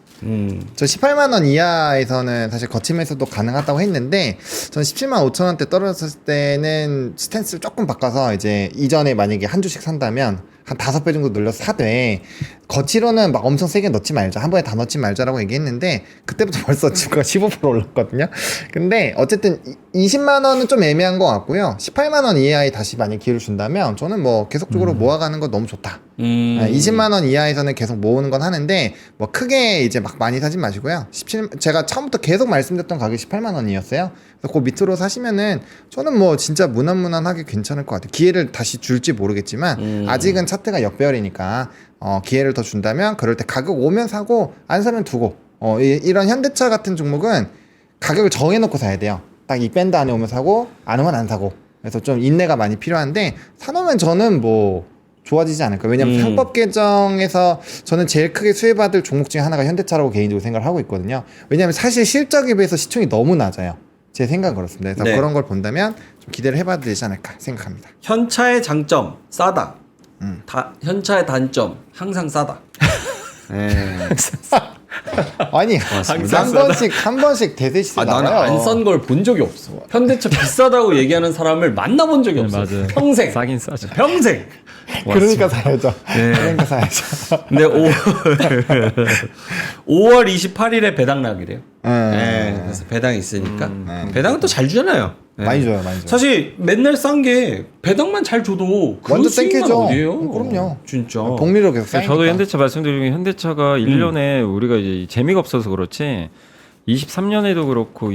저 18만 원 이하에서는 사실 거침에서도 가능하다고 했는데 전 17만 5천 원대 떨어졌을 때는 스탠스를 조금 바꿔서 이제 이전에 만약에 한 주씩 산다면 한 5배 정도 늘려서 사되 거치로는 막 엄청 세게 넣지 말자, 한 번에 다 넣지 말자라고 얘기했는데 그때부터 벌써 주가가 15% 올랐거든요. 근데 어쨌든 20만 원은 좀 애매한 것 같고요. 18만 원 이하에 다시 만약 기회를 준다면 저는 뭐 계속적으로 모아가는 거 너무 좋다. 20만 원 이하에서는 계속 모으는 건 하는데 뭐 크게 이제 막 많이 사진 마시고요. 제가 처음부터 계속 말씀드렸던 가격이 18만 원이었어요. 그래서 그 밑으로 사시면은 저는 뭐 진짜 무난무난하게 괜찮을 것 같아요. 기회를 다시 줄지 모르겠지만 아직은 차트가 역배열이니까 기회를 더 준다면 그럴 때 가격 오면 사고 안 사면 두고 이런 현대차 같은 종목은 가격을 정해놓고 사야 돼요. 딱 이 밴드 안에 오면 사고 안 오면 안 사고. 그래서 좀 인내가 많이 필요한데 사놓으면 저는 뭐 좋아지지 않을까. 왜냐면 상법 개정에서 저는 제일 크게 수혜받을 종목 중에 하나가 현대차라고 개인적으로 생각을 하고 있거든요. 왜냐면 사실 실적에 비해서 시총이 너무 낮아요. 제 생각은 그렇습니다. 그래서 네. 그런 걸 본다면 좀 기대를 해봐도 되지 않을까 생각합니다. 현차의 장점 싸다. 현차의 단점 항상 싸다. 예. 아니 맞습니다. 한 번씩 대세시 나는 나와요. 안 싼 걸 본 적이 없어. 현대차 비싸다고 얘기하는 사람을 만나본 적이 없어. 맞아요. 평생. 싸긴 싸죠. 평생. 그러니까 사야죠. 네. 그러니까 사야죠. 근데 5월 28일에 배당락이래요. 네, 그래서 배당이 있으니까. 배당은 또 잘 주잖아요. 네. 많이 줘요. 사실 맨날 싼 게 배당만 잘 줘도 그 완전 수익만 땡큐죠. 어디예요? 그럼요. 진짜. 복리로 계속 쌓이니까. 저도 현대차 말씀드리면 현대차가 1년에 우리가 이제 재미가 없어서 그렇지 23년에도 그렇고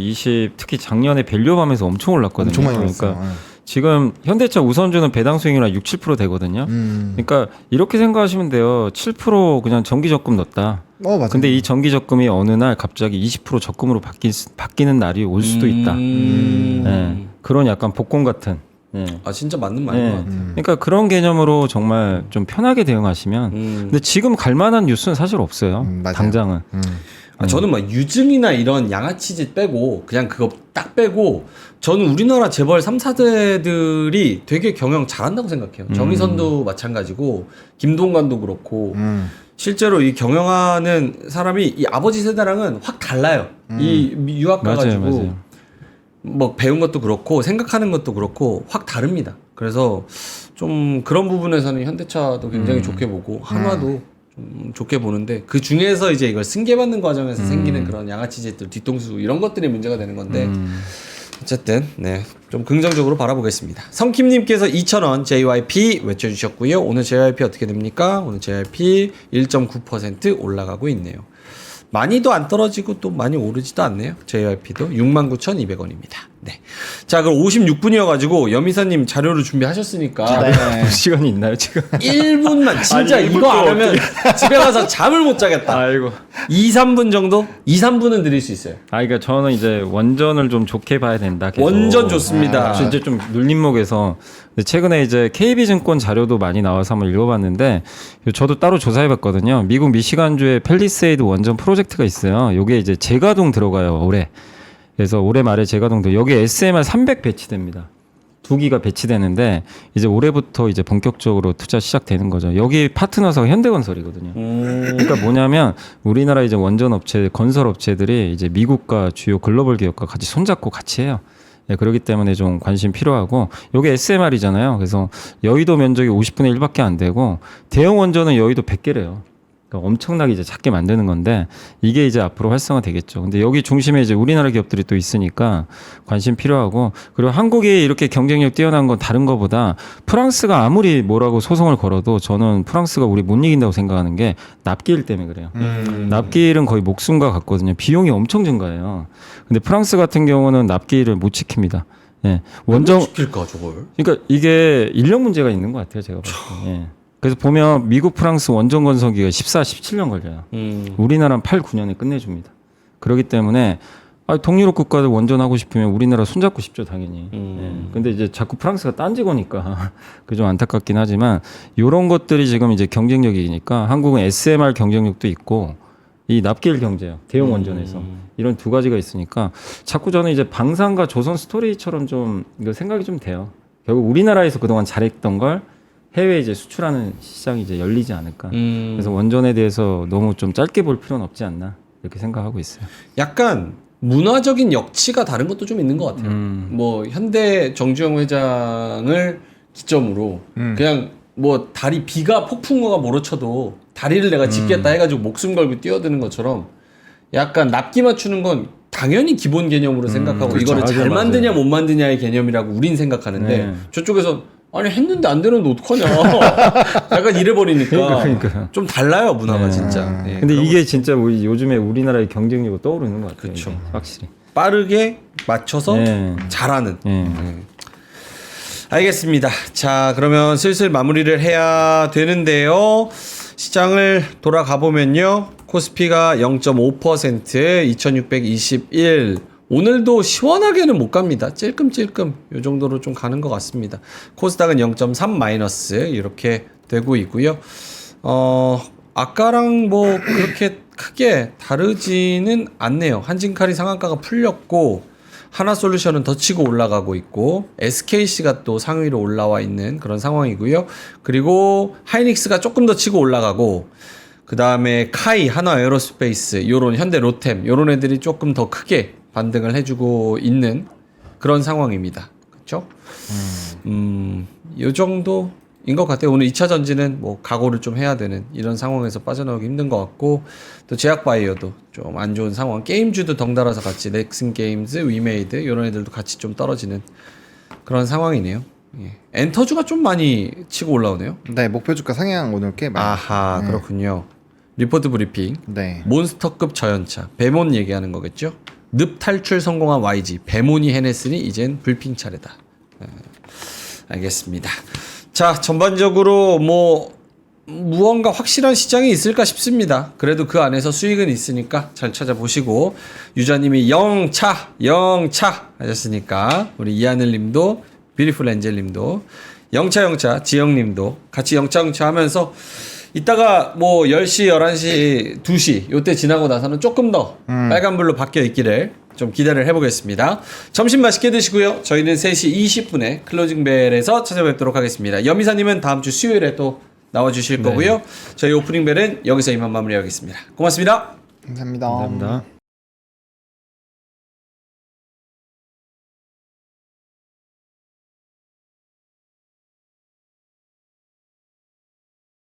특히 작년에 밸류업하면서 엄청 올랐거든요. 엄청 많이 올랐어요. 그러니까 지금 현대차 우선주는 배당 수익률 한 6, 7% 되거든요. 그러니까 이렇게 생각하시면 돼요. 7% 그냥 정기 적금 넣었다. 맞아요. 근데 이 정기 적금이 어느 날 갑자기 20% 적금으로 바뀌는 날이 올 수도 있다. 네. 그런 약간 복권 같은. 네. 아 진짜 맞는 말인 네. 것 같아요. 그러니까 그런 개념으로 정말 좀 편하게 대응하시면. 근데 지금 갈 만한 뉴스는 사실 없어요. 맞아요. 당장은. 저는 막 유증이나 이런 양아치짓 빼고 그냥 그거 딱 빼고 저는 우리나라 재벌 3, 4대들이 되게 경영 잘한다고 생각해요. 정의선도 마찬가지고 김동관도 그렇고 실제로 이 경영하는 사람이 이 아버지 세대랑은 확 달라요. 이 유학 가가지고 맞아요. 뭐 배운 것도 그렇고 생각하는 것도 그렇고 확 다릅니다. 그래서 좀 그런 부분에서는 현대차도 굉장히 좋게 보고 한화도 좀 좋게 보는데 그 중에서 이제 이걸 승계받는 과정에서 생기는 그런 양아치짓들 뒤통수 이런 것들이 문제가 되는 건데 어쨌든 네, 좀 긍정적으로 바라보겠습니다. 성킴님께서 2,000원 JYP 외쳐주셨고요. 오늘 JYP 어떻게 됩니까? 오늘 JYP 1.9% 올라가고 있네요. 많이도 안 떨어지고 또 많이 오르지도 않네요. JYP도 69,200원입니다. 네. 자, 그럼 56분이어가지고 여미사님 자료를 준비하셨으니까 네. 시간이 있나요 지금? 1분만 진짜 아니, 이거 1분 안 또 하면 집에 가서 잠을 못 자겠다. 아이고. 2, 3분 정도? 2, 3분은 드릴 수 있어요. 그러니까 저는 이제 원전을 좀 좋게 봐야 된다. 계속. 원전 좋습니다. 진짜 좀 눌림목에서 근데 최근에 이제 KB증권 자료도 많이 나와서 한번 읽어봤는데 저도 따로 조사해봤거든요. 미국 미시간주에 팰리세이드 원전 프로젝트가 있어요. 요게 이제 재가동 들어가요 올해. 그래서 올해 말에 재가동 여기에 SMR 300 배치됩니다. 2기가 배치되는데 이제 올해부터 이제 본격적으로 투자 시작되는 거죠. 여기 파트너사가 현대건설이거든요. 그러니까 뭐냐면 우리나라 이제 원전 업체, 건설 업체들이 이제 미국과 주요 글로벌 기업과 같이 손잡고 같이 해요. 네, 그렇기 때문에 좀 관심 필요하고 요게 SMR이잖아요. 그래서 여의도 면적이 50분의 1밖에 안 되고 대형 원전은 여의도 100개래요. 그러니까 엄청나게 이제 작게 만드는 건데 이게 이제 앞으로 활성화 되겠죠. 근데 여기 중심에 이제 우리나라 기업들이 또 있으니까 관심 필요하고 그리고 한국이 이렇게 경쟁력 뛰어난 건 다른 거보다 프랑스가 아무리 뭐라고 소송을 걸어도 저는 프랑스가 우리 못 이긴다고 생각하는 게 납기일 때문에 그래요. 납기일은 거의 목숨과 같거든요. 비용이 엄청 증가해요. 근데 프랑스 같은 경우는 납기일을 못 지킵니다. 예. 원정 시킬까 저걸? 그러니까 이게 인력 문제가 있는 것 같아요. 제가 봤을 때. 예. 그래서 보면 미국, 프랑스 원전 건설기가 14, 17년 걸려요. 우리나라는 8, 9년에 끝내줍니다. 그렇기 때문에 동유럽 국가들 원전하고 싶으면 우리나라 손잡고 싶죠, 당연히. 예. 근데 이제 자꾸 프랑스가 딴지고 니까 그게 좀 안타깝긴 하지만 이런 것들이 지금 이제 경쟁력이니까 한국은 SMR 경쟁력도 있고 이 납기일 경제요. 대형 원전에서. 이런 두 가지가 있으니까 자꾸 저는 이제 방산과 조선 스토리처럼 좀 이거 생각이 좀 돼요. 결국 우리나라에서 그동안 잘했던 걸 해외에 이제 수출하는 시장이 이제 열리지 않을까. 그래서 원전에 대해서 너무 좀 짧게 볼 필요는 없지 않나 이렇게 생각하고 있어요. 약간 문화적인 역치가 다른 것도 좀 있는 것 같아요. 뭐 현대 정주영 회장을 기점으로 그냥 뭐 다리 비가 폭풍우가 몰아쳐도 다리를 내가 짓겠다 해가지고 목숨 걸고 뛰어드는 것처럼 약간 납기 맞추는 건 당연히 기본 개념으로 생각하고 그렇죠. 이거를 잘 맞아요. 만드냐 못 만드냐의 개념이라고 우린 생각하는데 네. 저쪽에서 아니 했는데 안 되는데 어떡하냐 약간 이래버리니까 그러니까요. 좀 달라요 문화가 진짜. 네, 근데 그런 이게 진짜 우리 요즘에 우리나라의 경쟁력으로 떠오르는 것 같아요. 그쵸. 이게 확실히. 빠르게 맞춰서 네. 잘하는. 예. 알겠습니다. 자, 그러면 슬슬 마무리를 해야 되는데요. 시장을 돌아가 보면요. 코스피가 0.5%, 2621. 오늘도 시원하게는 못 갑니다. 찔끔찔끔 이 정도로 좀 가는 것 같습니다. 코스닥은 0.3 마이너스 이렇게 되고 있고요. 아까랑 뭐 그렇게 크게 다르지는 않네요. 한진칼이 상한가가 풀렸고 하나솔루션은 더 치고 올라가고 있고 SKC가 또 상위로 올라와 있는 그런 상황이고요. 그리고 하이닉스가 조금 더 치고 올라가고 그 다음에 카이, 한화 에어로스페이스, 요런 현대 로템, 요런 애들이 조금 더 크게 반등을 해주고 있는 그런 상황입니다. 그렇죠? 요 정도인 것 같아요. 오늘 2차 전지는 뭐 각오를 좀 해야 되는 이런 상황에서 빠져나오기 힘든 것 같고, 또 제약 바이오도 좀 안 좋은 상황. 게임주도 덩달아서 같이 넥슨 게임즈, 위메이드 이런 애들도 같이 좀 떨어지는 그런 상황이네요. 예. 엔터주가 좀 많이 치고 올라오네요. 네, 목표 주가 상향 오늘 꽤 많이. 아하, 그렇군요. 리포트 브리핑. 네. 몬스터급 저연차, 베몬 얘기하는 거겠죠? 늪 탈출 성공한 YG, 베몬이 해냈으니 이젠 불핑 차례다. 알겠습니다. 자, 전반적으로 뭐 무언가 확실한 시장이 있을까 싶습니다. 그래도 그 안에서 수익은 있으니까 잘 찾아보시고, 유자님이 영차 하셨으니까 우리 이하늘님도, 뷰티풀 엔젤님도 영차 지영님도 같이 영차 하면서 이따가 뭐 10시 11시 2시 요때 지나고 나서는 조금 더 빨간불로 바뀌어 있기를 좀 기대를 해보겠습니다. 점심 맛있게 드시고요. 저희는 3시 20분에 클로징 벨에서 찾아뵙도록 하겠습니다. 염이사님은 다음 주 수요일에 또 나와주실 거고요. 저희 오프닝 벨은 여기서 이만 마무리하겠습니다. 고맙습니다. 감사합니다. 감사합니다.